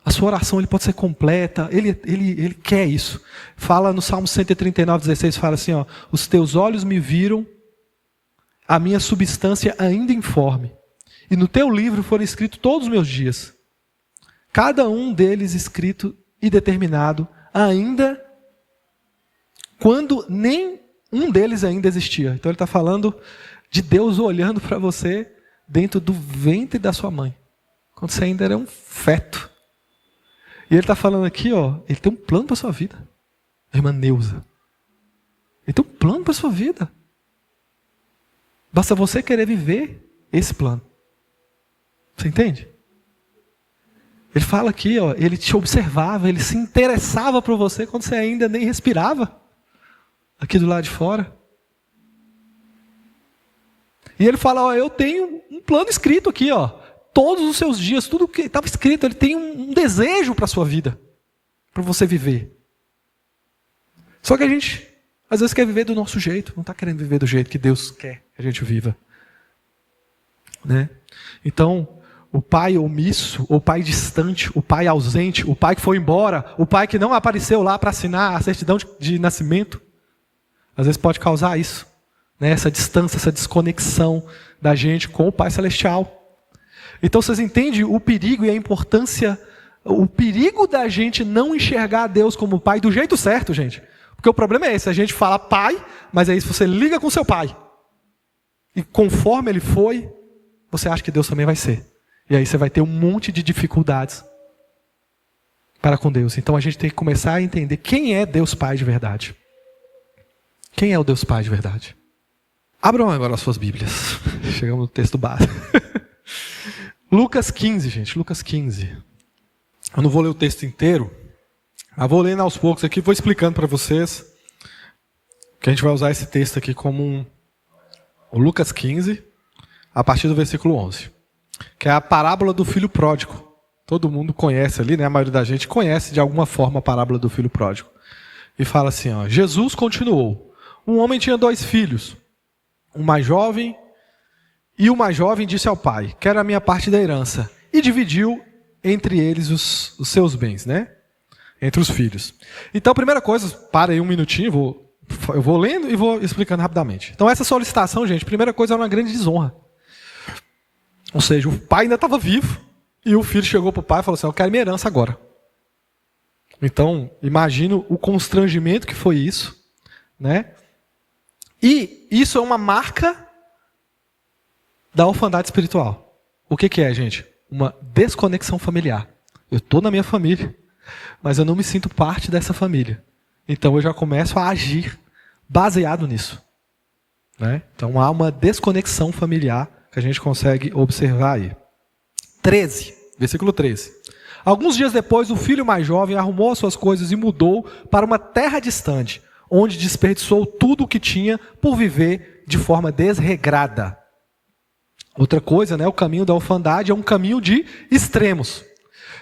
A sua oração ele pode ser completa, ele quer isso. Fala no Salmo 139:16, fala assim, ó, os teus olhos me viram, a minha substância ainda informe. E no teu livro foram escritos todos os meus dias. Cada um deles escrito e determinado, ainda quando nem um deles ainda existia. Então ele está falando de Deus olhando para você dentro do ventre da sua mãe, quando você ainda era um feto. E ele está falando aqui, ele tem um plano para a sua vida. Irmã Neuza. Ele tem um plano para a sua vida. Basta você querer viver esse plano. Você entende? Ele fala aqui, ele te observava, ele se interessava por você quando você ainda nem respirava aqui do lado de fora. E ele fala, eu tenho um plano escrito aqui, todos os seus dias, tudo que estava escrito, ele tem um desejo para a sua vida, para você viver. Só que a gente, às vezes, quer viver do nosso jeito, não está querendo viver do jeito que Deus quer que a gente viva. Né? Então, o pai omisso, o pai distante, o pai ausente, o pai que foi embora, o pai que não apareceu lá para assinar a certidão de nascimento, às vezes pode causar isso, né? Essa distância, essa desconexão da gente com o Pai Celestial. Então vocês entendem o perigo e a importância, o perigo da gente não enxergar Deus como pai do jeito certo, gente. Porque o problema é esse, a gente fala pai, mas é isso, você liga com seu pai. E conforme ele foi, você acha que Deus também vai ser. E aí você vai ter um monte de dificuldades para com Deus. Então a gente tem que começar a entender quem é Deus Pai de verdade. Quem é o Deus Pai de verdade? Abram agora as suas Bíblias. Chegamos no texto base. Lucas 15, gente. Lucas 15. Eu não vou ler o texto inteiro. Mas vou lendo aos poucos aqui. Vou explicando para vocês. Que a gente vai usar esse texto aqui como o Lucas 15. A partir do versículo 11. Que é a parábola do filho pródigo. Todo mundo conhece ali, né? A maioria da gente conhece de alguma forma a parábola do filho pródigo. E fala assim, Jesus continuou. Um homem tinha 2 filhos. Um mais jovem, e o mais jovem disse ao pai, quero a minha parte da herança. E dividiu entre eles os seus bens, né? Entre os filhos. Então, a primeira coisa, para aí um minutinho, eu vou lendo e vou explicando rapidamente. Então, essa solicitação, gente, primeira coisa, é uma grande desonra. Ou seja, o pai ainda estava vivo, e o filho chegou para o pai e falou assim, eu quero minha herança agora. Então, imagino o constrangimento que foi isso, né? E isso é uma marca da orfandade espiritual. O que é, gente? Uma desconexão familiar. Eu estou na minha família, mas eu não me sinto parte dessa família. Então eu já começo a agir baseado nisso. Né? Então há uma desconexão familiar que a gente consegue observar aí. 13, versículo 13. Alguns dias depois, o filho mais jovem arrumou as suas coisas e mudou para uma terra distante, onde desperdiçou tudo o que tinha por viver de forma desregrada. Outra coisa, né, o caminho da orfandade é um caminho de extremos.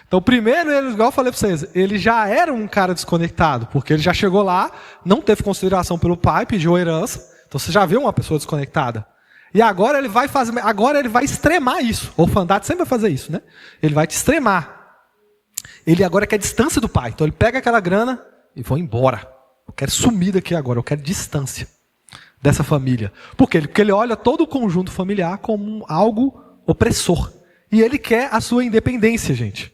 Então, primeiro, ele, igual eu falei para vocês, ele já era um cara desconectado, porque ele já chegou lá, não teve consideração pelo pai, pediu a herança. Então, você já vê uma pessoa desconectada. E agora ele vai extremar isso. A orfandade sempre vai fazer isso, né? Ele vai te extremar. Ele agora quer distância do pai. Então, ele pega aquela grana e vai embora. Eu quero sumir daqui agora, eu quero distância dessa família. Por quê? Porque ele olha todo o conjunto familiar como algo opressor. E ele quer a sua independência, gente.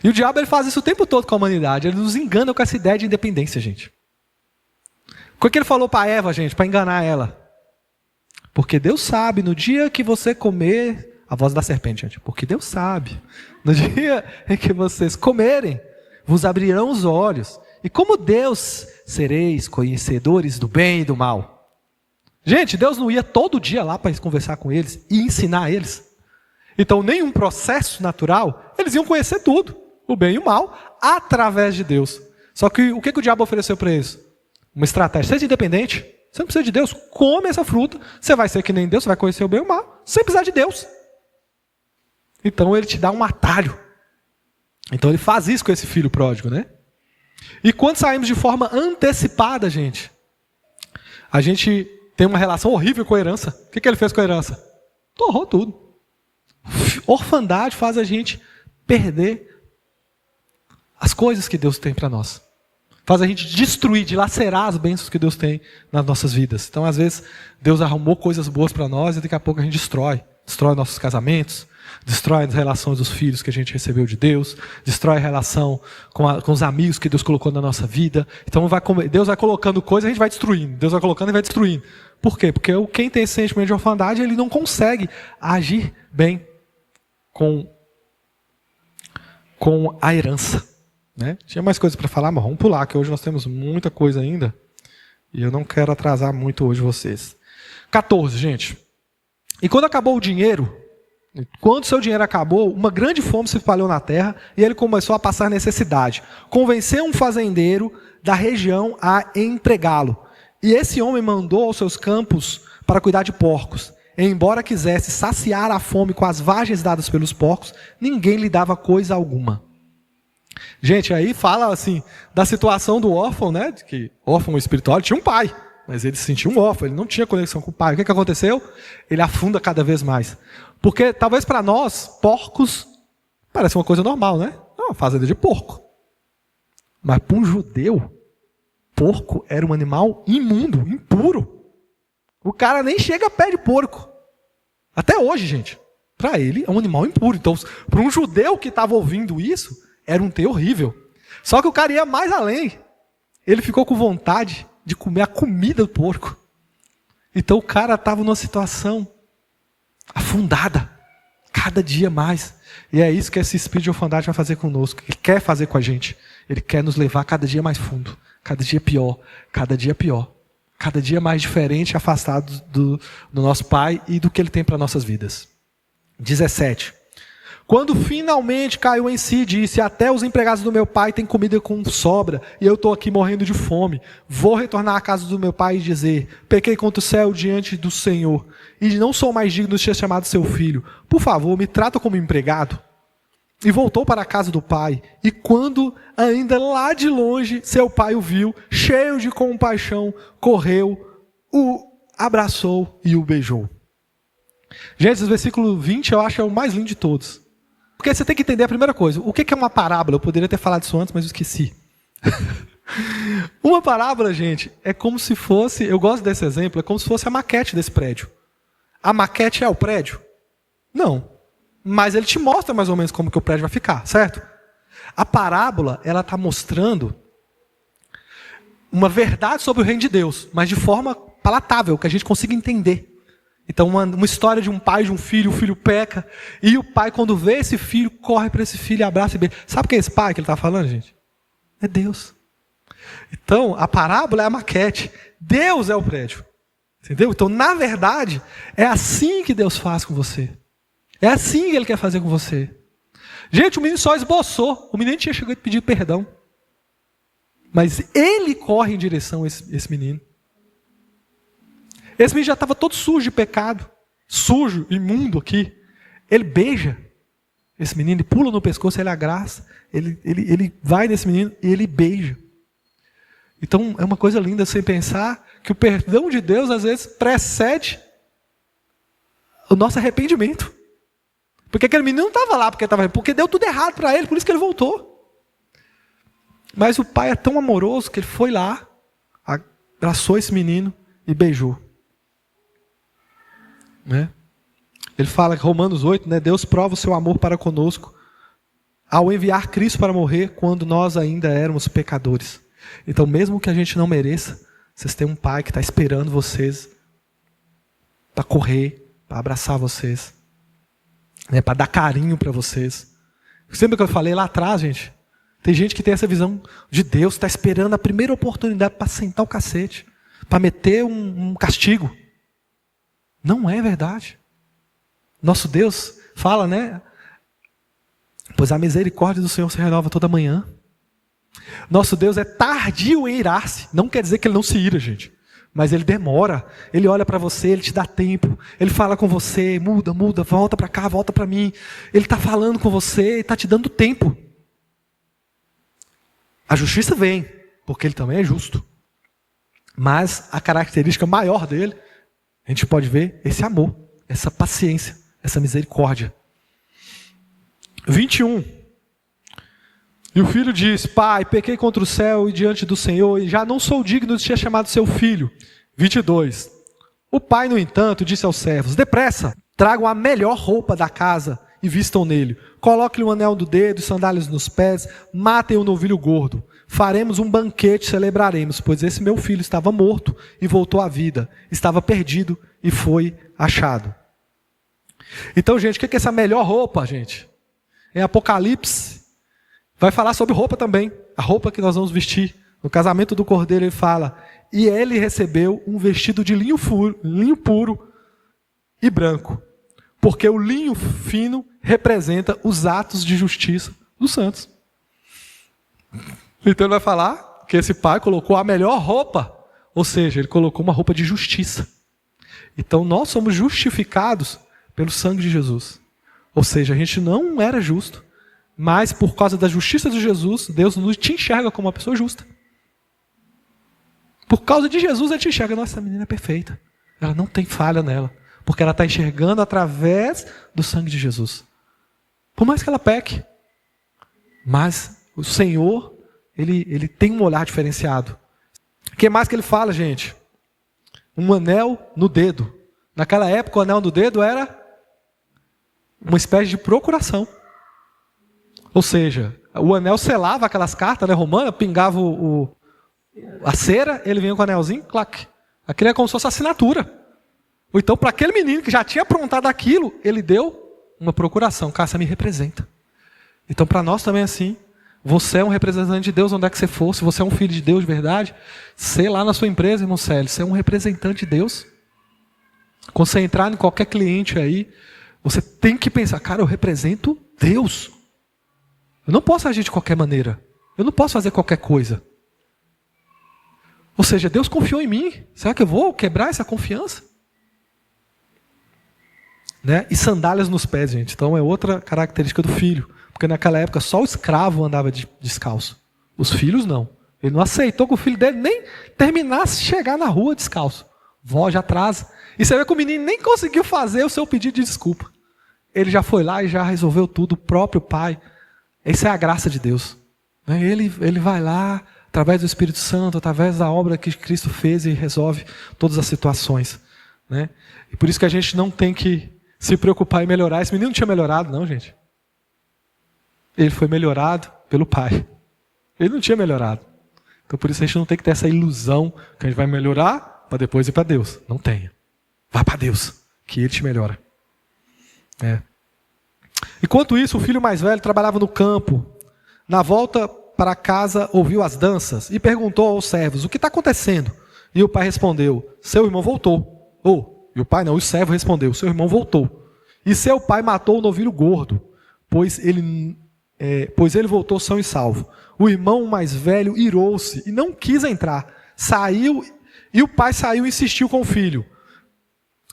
E o diabo ele faz isso o tempo todo com a humanidade. Ele nos engana com essa ideia de independência, gente. O que ele falou para Eva, gente, para enganar ela? Porque Deus sabe, no dia que você comer... A voz da serpente, gente. Porque Deus sabe. No dia em que vocês comerem, vos abrirão os olhos. E como Deus, sereis conhecedores do bem e do mal. Gente, Deus não ia todo dia lá para conversar com eles e ensinar eles. Então, nenhum processo natural, eles iam conhecer tudo, o bem e o mal, através de Deus. Só que o que o diabo ofereceu para eles? Uma estratégia. Seja independente, você não precisa de Deus, come essa fruta, você vai ser que nem Deus, você vai conhecer o bem e o mal, sem precisar de Deus. Então, ele te dá um atalho. Então, ele faz isso com esse filho pródigo, né? E quando saímos de forma antecipada, gente, a gente tem uma relação horrível com a herança. O que ele fez com a herança? Torrou tudo. Orfandade faz a gente perder as coisas que Deus tem para nós. Faz a gente destruir, dilacerar as bênçãos que Deus tem nas nossas vidas. Então, às vezes, Deus arrumou coisas boas para nós e daqui a pouco a gente destrói. Destrói nossos casamentos, Destrói as relações dos filhos que a gente recebeu de Deus. Destrói a relação com os amigos que Deus colocou na nossa vida. Então Deus vai colocando coisas, a gente vai destruindo. Deus vai colocando e vai destruindo. Por quê? Porque quem tem esse sentimento de orfandade, ele não consegue agir bem com a herança. Né? Tinha mais coisas para falar, mas vamos pular, que hoje nós temos muita coisa ainda. E eu não quero atrasar muito hoje vocês. 14, gente. E quando acabou o dinheiro, quando seu dinheiro acabou, uma grande fome se espalhou na terra e ele começou a passar necessidade. Convenceu um fazendeiro da região a empregá-lo. E esse homem mandou aos seus campos para cuidar de porcos. E, embora quisesse saciar a fome com as vagens dadas pelos porcos, ninguém lhe dava coisa alguma. Gente, aí fala assim, da situação do órfão, né? Que órfão espiritual tinha um pai, mas ele se sentia um órfão, ele não tinha conexão com o pai. O que aconteceu? Ele afunda cada vez mais. Porque talvez para nós, porcos, parece uma coisa normal, né? Uma fazenda de porco. Mas para um judeu, porco era um animal imundo, impuro. O cara nem chega a pé de porco. Até hoje, gente. Para ele é um animal impuro. Então, para um judeu que estava ouvindo isso, era um ter horrível. Só que o cara ia mais além. Ele ficou com vontade de comer a comida do porco. Então o cara estava numa situação afundada. Cada dia mais. E é isso que esse espírito de orfandade vai fazer conosco. Ele quer fazer com a gente. Ele quer nos levar cada dia mais fundo. Cada dia pior. Cada dia pior. Cada dia mais diferente, afastado do nosso Pai e do que Ele tem para nossas vidas. 17. Quando finalmente caiu em si, disse: até os empregados do meu pai têm comida com sobra, e eu estou aqui morrendo de fome. Vou retornar à casa do meu pai e dizer: pequei contra o céu diante do Senhor, e não sou mais digno de ser chamado seu filho. Por favor, me trata como empregado. E voltou para a casa do pai, e quando ainda lá de longe seu pai o viu, cheio de compaixão, correu, o abraçou e o beijou. Gente, esse versículo 20 eu acho é o mais lindo de todos. Porque você tem que entender a primeira coisa. O que é uma parábola? Eu poderia ter falado isso antes, mas eu esqueci. Uma parábola, gente, é como se fosse... Eu gosto desse exemplo. É como se fosse a maquete desse prédio. A maquete é o prédio? Não. Mas ele te mostra mais ou menos como que o prédio vai ficar, certo? A parábola, ela está mostrando uma verdade sobre o reino de Deus, mas de forma palatável, que a gente consiga entender. Então, uma história de um pai e de um filho, o filho peca, e o pai, quando vê esse filho, corre para esse filho, abraça e beija. Sabe quem é esse pai que ele está falando, gente? É Deus. Então, a parábola é a maquete. Deus é o prédio. Entendeu? Então, na verdade, é assim que Deus faz com você. É assim que Ele quer fazer com você. Gente, o menino só esboçou. O menino tinha chegado a pedir perdão. Mas ele corre em direção a esse menino. Esse menino já estava todo sujo de pecado, sujo, imundo aqui. Ele beija esse menino, ele pula no pescoço, ele abraça, ele vai nesse menino e ele beija. Então é uma coisa linda você pensar que o perdão de Deus às vezes precede o nosso arrependimento. Porque aquele menino não estava lá porque deu tudo errado para ele, por isso que ele voltou. Mas o pai é tão amoroso que ele foi lá, abraçou esse menino e beijou. Né? Ele fala em Romanos 8, né? Deus prova o seu amor para conosco ao enviar Cristo para morrer quando nós ainda éramos pecadores. Então, mesmo que a gente não mereça, vocês têm um pai que está esperando vocês para correr, para abraçar vocês, né? Para dar carinho para vocês. Sempre que eu falei lá atrás, gente, tem gente que tem essa visão de Deus, está esperando a primeira oportunidade para sentar o cacete, para meter um castigo. Não é verdade. Nosso Deus fala, né? Pois a misericórdia do Senhor se renova toda manhã. Nosso Deus é tardio em irar-se. Não quer dizer que Ele não se ira, gente. Mas Ele demora. Ele olha para você, Ele te dá tempo. Ele fala com você, muda, volta para cá, volta para mim. Ele está falando com você, está te dando tempo. A justiça vem, porque Ele também é justo. Mas a característica maior dele, a gente pode ver esse amor, essa paciência, essa misericórdia. 21. E o filho diz: pai, pequei contra o céu e diante do Senhor, e já não sou digno de ser chamado seu filho. 22. O pai, no entanto, disse aos servos: depressa, tragam a melhor roupa da casa e vistam nele. Coloque-lhe um anel no dedo e sandálias nos pés, matem o novilho gordo. Faremos um banquete, celebraremos, pois esse meu filho estava morto e voltou à vida. Estava perdido e foi achado. Então, gente, o que é essa melhor roupa, gente? Em Apocalipse, vai falar sobre roupa também. A roupa que nós vamos vestir. No casamento do Cordeiro ele fala, e ele recebeu um vestido de linho puro e branco. Porque o linho fino representa os atos de justiça dos santos. Então ele vai falar que esse pai colocou a melhor roupa. Ou seja, ele colocou uma roupa de justiça. Então nós somos justificados pelo sangue de Jesus. Ou seja, a gente não era justo, mas por causa da justiça de Jesus, Deus nos te enxerga como uma pessoa justa. Por causa de Jesus, ele te enxerga, nossa, essa menina é perfeita. Ela não tem falha nela. Porque ela está enxergando através do sangue de Jesus. Por mais que ela peque. Mas o Senhor, ele tem um olhar diferenciado. O que mais que ele fala, gente? Um anel no dedo. Naquela época, o anel no dedo era uma espécie de procuração. Ou seja, o anel selava aquelas cartas, né, romanas, pingava a cera, ele vinha com o anelzinho, clac. Aquilo é como se fosse assinatura. Ou então, para aquele menino que já tinha aprontado aquilo, ele deu uma procuração. Cara, você me representa. Então, para nós também é assim. Você é um representante de Deus onde é que você for. Se você é um filho de Deus de verdade, sei lá na sua empresa, irmão Célio, você é um representante de Deus. Quando você entrar em qualquer cliente aí, você tem que pensar, cara, eu represento Deus. Eu não posso agir de qualquer maneira. Eu não posso fazer qualquer coisa. Ou seja, Deus confiou em mim. Será que eu vou quebrar essa confiança? Né? E sandálias nos pés, gente. Então é outra característica do filho. Porque naquela época só o escravo andava descalço. Os filhos não. Ele não aceitou que o filho dele nem terminasse de chegar na rua descalço. Vó já atrasa. E você vê que o menino nem conseguiu fazer o seu pedido de desculpa. Ele já foi lá e já resolveu tudo, o próprio pai. Essa é a graça de Deus. Ele vai lá, através do Espírito Santo, através da obra que Cristo fez e resolve todas as situações. Né? E por isso que a gente não tem que se preocupar em melhorar. Esse menino não tinha melhorado, não, gente. Ele foi melhorado pelo pai. Ele não tinha melhorado. Então por isso a gente não tem que ter essa ilusão que a gente vai melhorar para depois ir para Deus. Não tenha. Vá para Deus, que Ele te melhora. Enquanto isso, o filho mais velho trabalhava no campo. Na volta para casa, ouviu as danças e perguntou aos servos, o que está acontecendo? E o pai respondeu, seu irmão voltou. E o pai não, o servo respondeu, seu irmão voltou. E seu pai matou o novilho gordo, pois ele voltou são e salvo. O irmão mais velho irou-se e não quis entrar. Saiu, e o pai saiu e insistiu com o filho.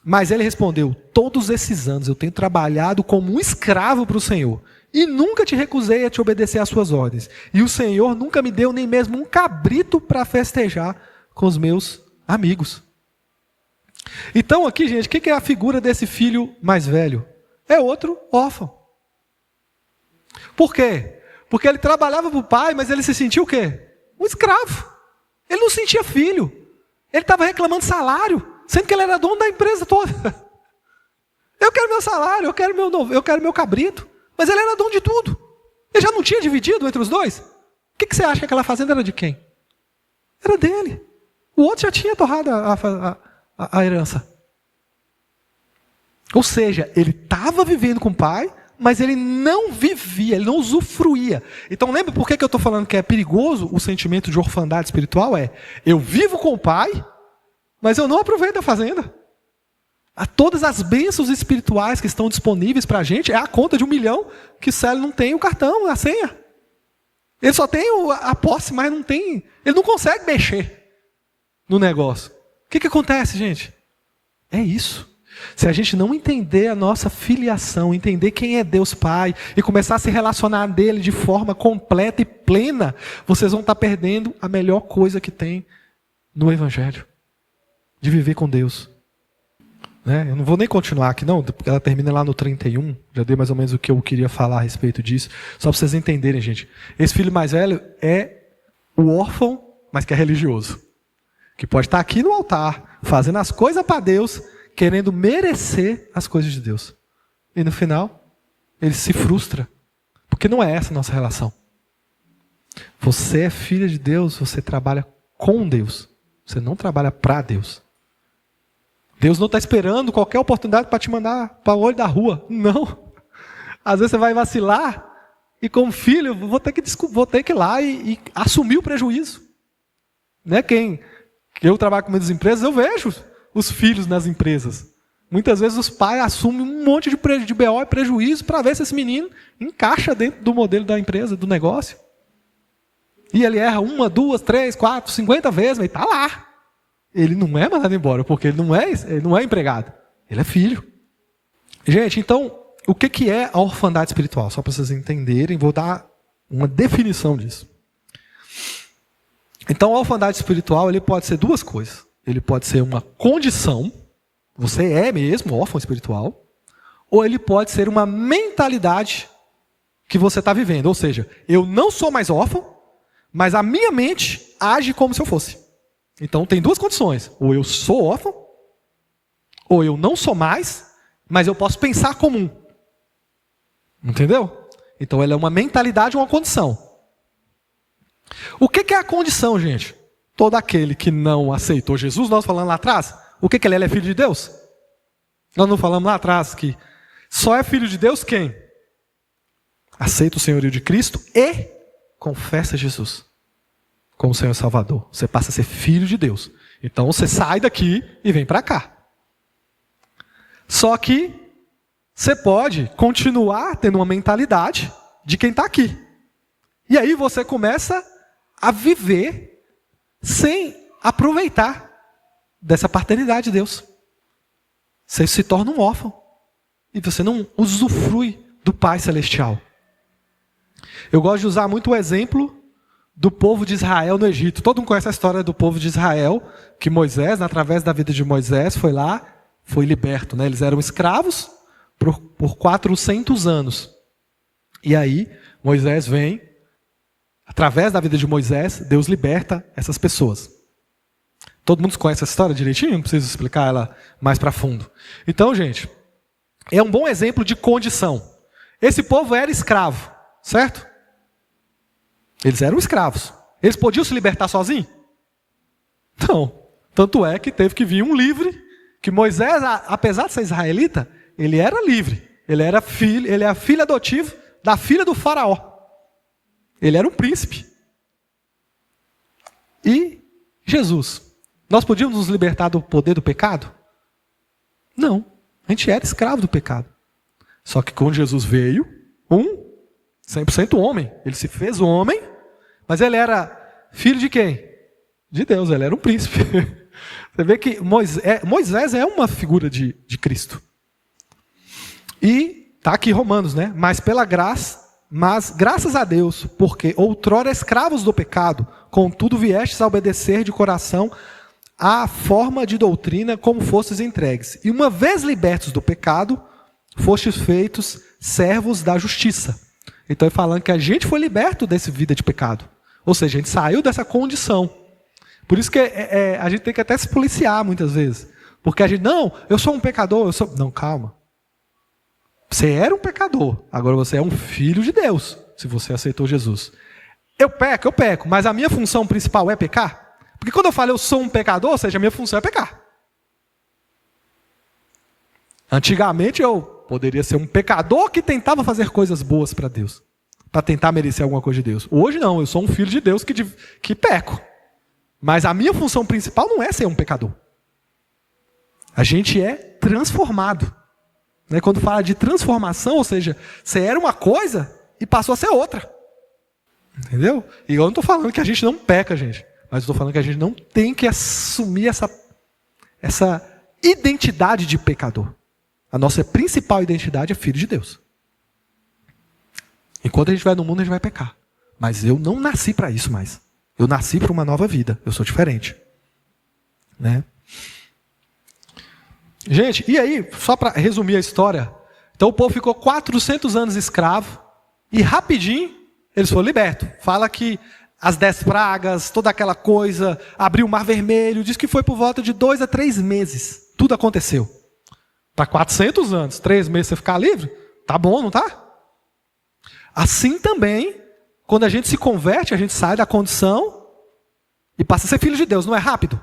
Mas ele respondeu, todos esses anos eu tenho trabalhado como um escravo para o Senhor. E nunca te recusei a te obedecer às suas ordens. E o Senhor nunca me deu nem mesmo um cabrito para festejar com os meus amigos. Então aqui, gente, o que é a figura desse filho mais velho? É outro órfão. Por quê? Porque ele trabalhava para o pai, mas ele se sentia o quê? Um escravo. Ele não sentia filho. Ele estava reclamando salário, sendo que ele era dono da empresa toda. Eu quero meu salário, eu quero meu cabrito. Mas ele era dono de tudo. Ele já não tinha dividido entre os dois? O que você acha que aquela fazenda era de quem? Era dele. O outro já tinha torrado a herança. Ou seja, ele estava vivendo com o pai, mas ele não vivia, ele não usufruía. Então lembra por que eu estou falando que é perigoso o sentimento de orfandade espiritual? Eu vivo com o pai, mas eu não aproveito a fazenda. Todas as bênçãos espirituais que estão disponíveis para a gente é a conta de 1 milhão que o Célio não tem o cartão, a senha. Ele só tem a posse, mas não tem. Ele não consegue mexer no negócio. O que acontece, gente? É isso. Se a gente não entender a nossa filiação, entender quem é Deus Pai e começar a se relacionar dele de forma completa e plena, vocês vão estar perdendo a melhor coisa que tem no Evangelho. De viver com Deus. Eu não vou nem continuar aqui não, porque ela termina lá no 31, já dei mais ou menos o que eu queria falar a respeito disso, só para vocês entenderem, gente. Esse filho mais velho é o órfão, mas que é religioso. Que pode estar aqui no altar, fazendo as coisas para Deus, querendo merecer as coisas de Deus. E no final, ele se frustra. Porque não é essa a nossa relação. Você é filha de Deus, você trabalha com Deus. Você não trabalha para Deus. Deus não está esperando qualquer oportunidade para te mandar para o olho da rua. Não. Às vezes você vai vacilar e como filho vou ter que ir lá e assumir o prejuízo. Né? Eu trabalho com muitas empresas, eu vejo os filhos nas empresas. Muitas vezes os pais assumem um monte de BO e prejuízo para ver se esse menino encaixa dentro do modelo da empresa, do negócio. E ele erra 1, 2, 3, 4, 50 vezes, mas está lá. Ele não é mandado embora, porque ele não é empregado. Ele é filho. Gente, então, o que é a orfandade espiritual? Só para vocês entenderem, vou dar uma definição disso. Então, a orfandade espiritual ele pode ser duas coisas. Ele pode ser uma condição, você é mesmo órfão espiritual, ou ele pode ser uma mentalidade que você está vivendo. Ou seja, eu não sou mais órfão, mas a minha mente age como se eu fosse. Então tem duas condições. Ou eu sou órfão, ou eu não sou mais, mas eu posso pensar como um. Entendeu? Então ela é uma mentalidade ou uma condição. O que é a condição, gente? Todo aquele que não aceitou Jesus, nós falamos lá atrás, o que ele é? Ele é filho de Deus? Nós não falamos lá atrás que só é filho de Deus quem? Aceita o senhorio de Cristo e confessa Jesus como Senhor e Salvador. Você passa a ser filho de Deus. Então você sai daqui e vem para cá. Só que você pode continuar tendo uma mentalidade de quem está aqui. E aí você começa a viver sem aproveitar dessa paternidade de Deus. Você se torna um órfão. E você não usufrui do Pai Celestial. Eu gosto de usar muito o exemplo do povo de Israel no Egito. Todo mundo conhece a história do povo de Israel, que Moisés, através da vida de Moisés, foi lá, foi liberto. Né? Eles eram escravos por 400 anos. E aí, Moisés vem, através da vida de Moisés, Deus liberta essas pessoas. Todo mundo conhece essa história direitinho? Não preciso explicar ela mais para fundo. Então, gente, é um bom exemplo de condição. Esse povo era escravo, certo? Eles eram escravos. Eles podiam se libertar sozinhos? Não. Tanto é que teve que vir um livre, que Moisés, apesar de ser israelita, ele era livre. Ele era filho adotivo da filha do faraó. Ele era um príncipe. E Jesus, nós podíamos nos libertar do poder do pecado? Não. A gente era escravo do pecado. Só que quando Jesus veio, 100% homem. Ele se fez homem, mas ele era filho de quem? De Deus, ele era um príncipe. Você vê que Moisés é uma figura de Cristo. E está aqui Romanos, né? Mas graças a Deus, porque outrora escravos do pecado, contudo viestes a obedecer de coração à forma de doutrina como fostes entregues. E uma vez libertos do pecado, fostes feitos servos da justiça. Então, ele falando que a gente foi liberto dessa vida de pecado. Ou seja, a gente saiu dessa condição. Por isso que a gente tem que até se policiar muitas vezes. Porque a gente, não, eu sou um pecador. Não, calma. Você era um pecador. Agora você é um filho de Deus, se você aceitou Jesus. Eu peco, mas a minha função principal é pecar? Porque quando eu falo eu sou um pecador, ou seja, a minha função é pecar. Antigamente eu poderia ser um pecador que tentava fazer coisas boas para Deus, para tentar merecer alguma coisa de Deus. Hoje não, eu sou um filho de Deus que peco. Mas a minha função principal não é ser um pecador. A gente é transformado. Quando fala de transformação, ou seja, você era uma coisa e passou a ser outra. Entendeu? E eu não estou falando que a gente não peca, gente. Mas estou falando que a gente não tem que assumir essa identidade de pecador. A nossa principal identidade é filho de Deus. Enquanto a gente vai no mundo, a gente vai pecar. Mas eu não nasci para isso mais. Eu nasci para uma nova vida. Eu sou diferente. Né? Gente, e aí, só para resumir a história. Então o povo ficou 400 anos escravo. E rapidinho, eles foram libertos. Fala que as 10 pragas, toda aquela coisa, abriu o Mar Vermelho. Diz que foi por volta de 2 a 3 meses. Tudo aconteceu. Para 400 anos, 3 meses você ficar livre? Tá bom, não tá? Assim também, quando a gente se converte, a gente sai da condição e passa a ser filho de Deus. Não é rápido?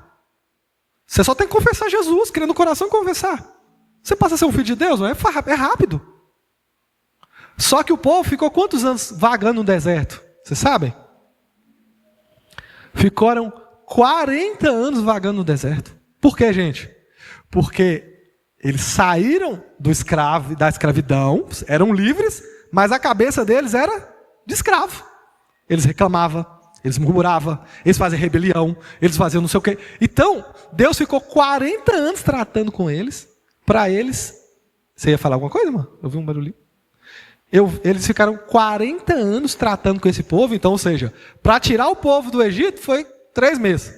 Você só tem que confessar Jesus, querer no coração confessar. Você passa a ser um filho de Deus, não é? É rápido. Só que o povo ficou quantos anos vagando no deserto? Vocês sabem? Ficaram 40 anos vagando no deserto. Por quê, gente? Porque eles saíram da escravidão, eram livres, mas a cabeça deles era de escravo. Eles reclamavam, eles murmuravam, eles faziam rebelião, eles faziam não sei o quê. Então, Deus ficou 40 anos tratando com eles, para eles... Você ia falar alguma coisa, mano? Eu vi um barulhinho. Eles ficaram 40 anos tratando com esse povo, então, ou seja, para tirar o povo do Egito foi 3 meses.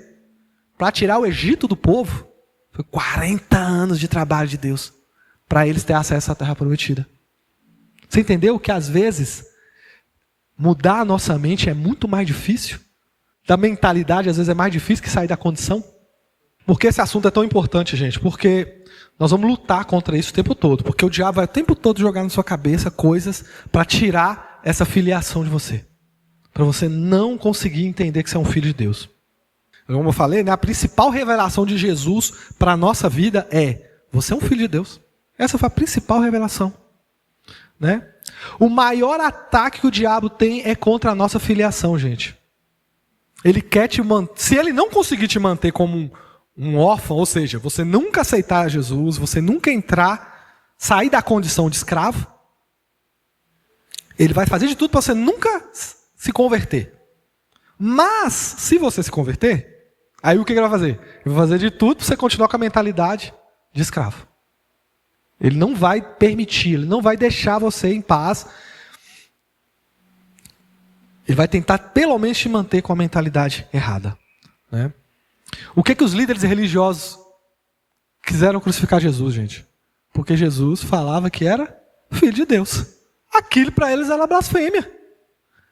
Para tirar o Egito do povo, foi 40 anos de trabalho de Deus, para eles terem acesso à terra prometida. Você entendeu que às vezes mudar a nossa mente é muito mais difícil? Da mentalidade às vezes é mais difícil que sair da condição? Por que esse assunto é tão importante, gente? Porque nós vamos lutar contra isso o tempo todo. Porque o diabo vai o tempo todo jogar na sua cabeça coisas para tirar essa filiação de você. Para você não conseguir entender que você é um filho de Deus. Como eu falei, né, a principal revelação de Jesus para a nossa vida é: você é um filho de Deus. Essa foi a principal revelação. Né? O maior ataque que o diabo tem é contra a nossa filiação, gente. Ele quer te manter. Se ele não conseguir te manter como um órfão, ou seja, você nunca aceitar Jesus, você nunca sair da condição de escravo, ele vai fazer de tudo para você nunca se converter. Mas, se você se converter, aí o que ele vai fazer? Ele vai fazer de tudo para você continuar com a mentalidade de escravo. Ele não vai permitir, ele não vai deixar você em paz. Ele vai tentar pelo menos te manter com a mentalidade errada. Né? O que os líderes religiosos quiseram crucificar Jesus, gente? Porque Jesus falava que era filho de Deus. Aquilo para eles era blasfêmia.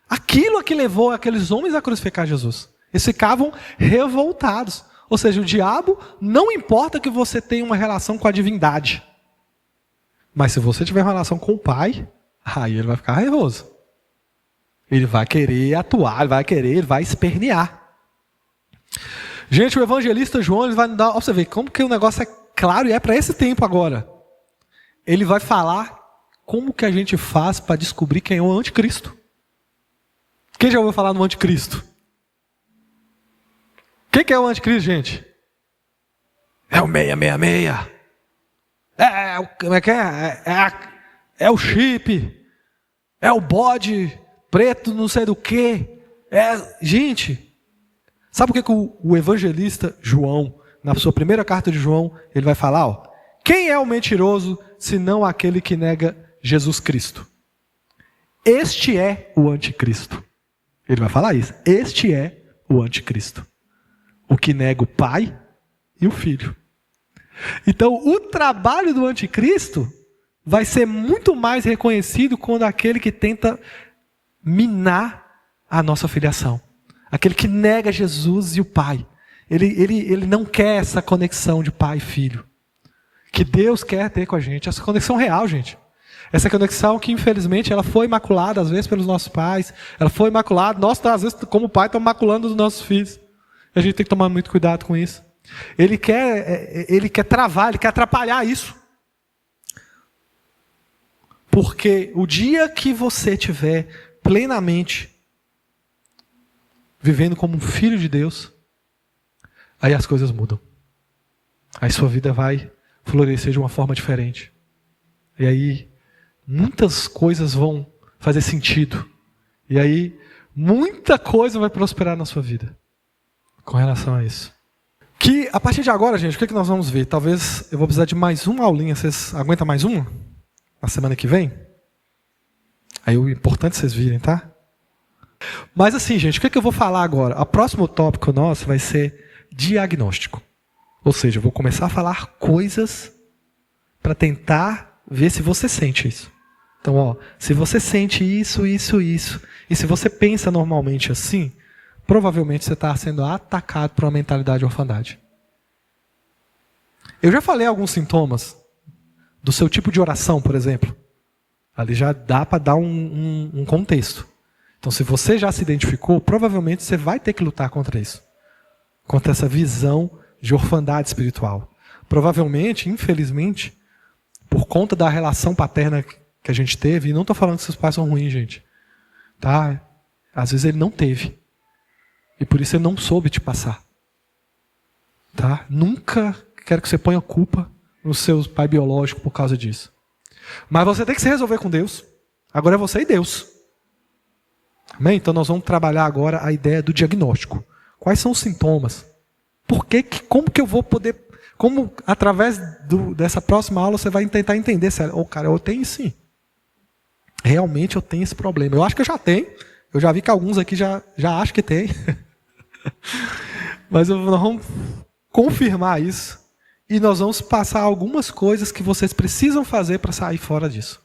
Aquilo que levou aqueles homens a crucificar Jesus. Eles ficavam revoltados. Ou seja, o diabo não importa que você tenha uma relação com a divindade. Mas se você tiver uma relação com o Pai, aí ele vai ficar raivoso. Ele vai querer atuar, ele vai espernear. Gente, o evangelista João, ele vai nos dar... Ó, você vê como que o negócio é claro e é para esse tempo agora. Ele vai falar como que a gente faz para descobrir quem é o anticristo. Quem já ouviu falar no anticristo? Quem que é o anticristo, gente? É o 666. Como é que é? É o chip. É o bode preto, não sei do que. Gente, sabe o que o evangelista João, na sua primeira carta de João, ele vai falar? Ó, quem é o mentiroso, senão aquele que nega Jesus Cristo? Este é o anticristo. Ele vai falar isso. Este é o anticristo. O que nega o Pai e o Filho. Então, o trabalho do anticristo vai ser muito mais reconhecido quando aquele que tenta minar a nossa filiação. Aquele que nega Jesus e o Pai. Ele não quer essa conexão de pai e filho. Que Deus quer ter com a gente. Essa conexão real, gente. Essa conexão que, infelizmente, ela foi maculada, às vezes, pelos nossos pais. Ela foi maculada. Nós, às vezes, como pai, estamos maculando os nossos filhos. A gente tem que tomar muito cuidado com isso. Ele quer travar, ele quer atrapalhar isso. Porque o dia que você estiver plenamente vivendo como um filho de Deus, aí as coisas mudam. Aí sua vida vai florescer de uma forma diferente. E aí muitas coisas vão fazer sentido. E aí muita coisa vai prosperar na sua vida com relação a isso. Que a partir de agora, gente, o que nós vamos ver? Talvez eu vou precisar de mais uma aulinha. Vocês aguentam mais uma? Na semana que vem? Aí o importante é vocês virem, tá? Mas assim, gente, o que eu vou falar agora? O próximo tópico nosso vai ser diagnóstico. Ou seja, eu vou começar a falar coisas para tentar ver se você sente isso. Então, ó, se você sente isso, e se você pensa normalmente assim, provavelmente você está sendo atacado por uma mentalidade de orfandade. Eu já falei alguns sintomas do seu tipo de oração, por exemplo. Ali já dá para dar um contexto. Então, se você já se identificou, provavelmente você vai ter que lutar contra isso. Contra essa visão de orfandade espiritual. Provavelmente, infelizmente, por conta da relação paterna que a gente teve, e não estou falando que seus pais são ruins, gente. Tá? Às vezes ele não teve. E por isso ele não soube te passar. Tá? Nunca quero que você ponha culpa no seu pai biológico por causa disso. Mas você tem que se resolver com Deus. Agora é você e Deus. Amém? Então nós vamos trabalhar agora a ideia do diagnóstico. Quais são os sintomas? Como que eu vou poder... Como, através dessa próxima aula, você vai tentar entender se cara, eu tenho sim. Realmente eu tenho esse problema. Eu acho que eu já tenho. Eu já vi que alguns aqui já acham que tem. Mas nós vamos confirmar isso. E nós vamos passar algumas coisas que vocês precisam fazer para sair fora disso.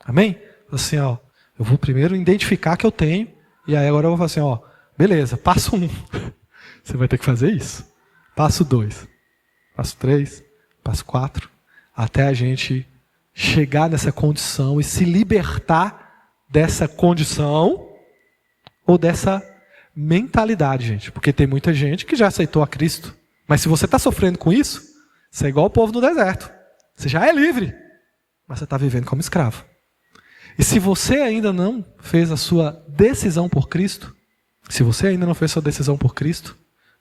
Amém? Assim, ó, eu vou primeiro identificar que eu tenho. E aí agora eu vou falar assim, ó, beleza, passo 1. Você vai ter que fazer isso. Passo 2. Passo 3. Passo 4. Até a gente chegar nessa condição e se libertar dessa condição ou dessa mentalidade, gente. Porque tem muita gente que já aceitou a Cristo. Mas se você está sofrendo com isso, você é igual o povo no deserto. Você já é livre, mas você está vivendo como escravo. E se você ainda não fez a sua decisão por Cristo,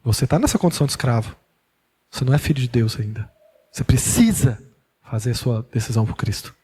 você está nessa condição de escravo. Você não é filho de Deus ainda. Você precisa fazer a sua decisão por Cristo.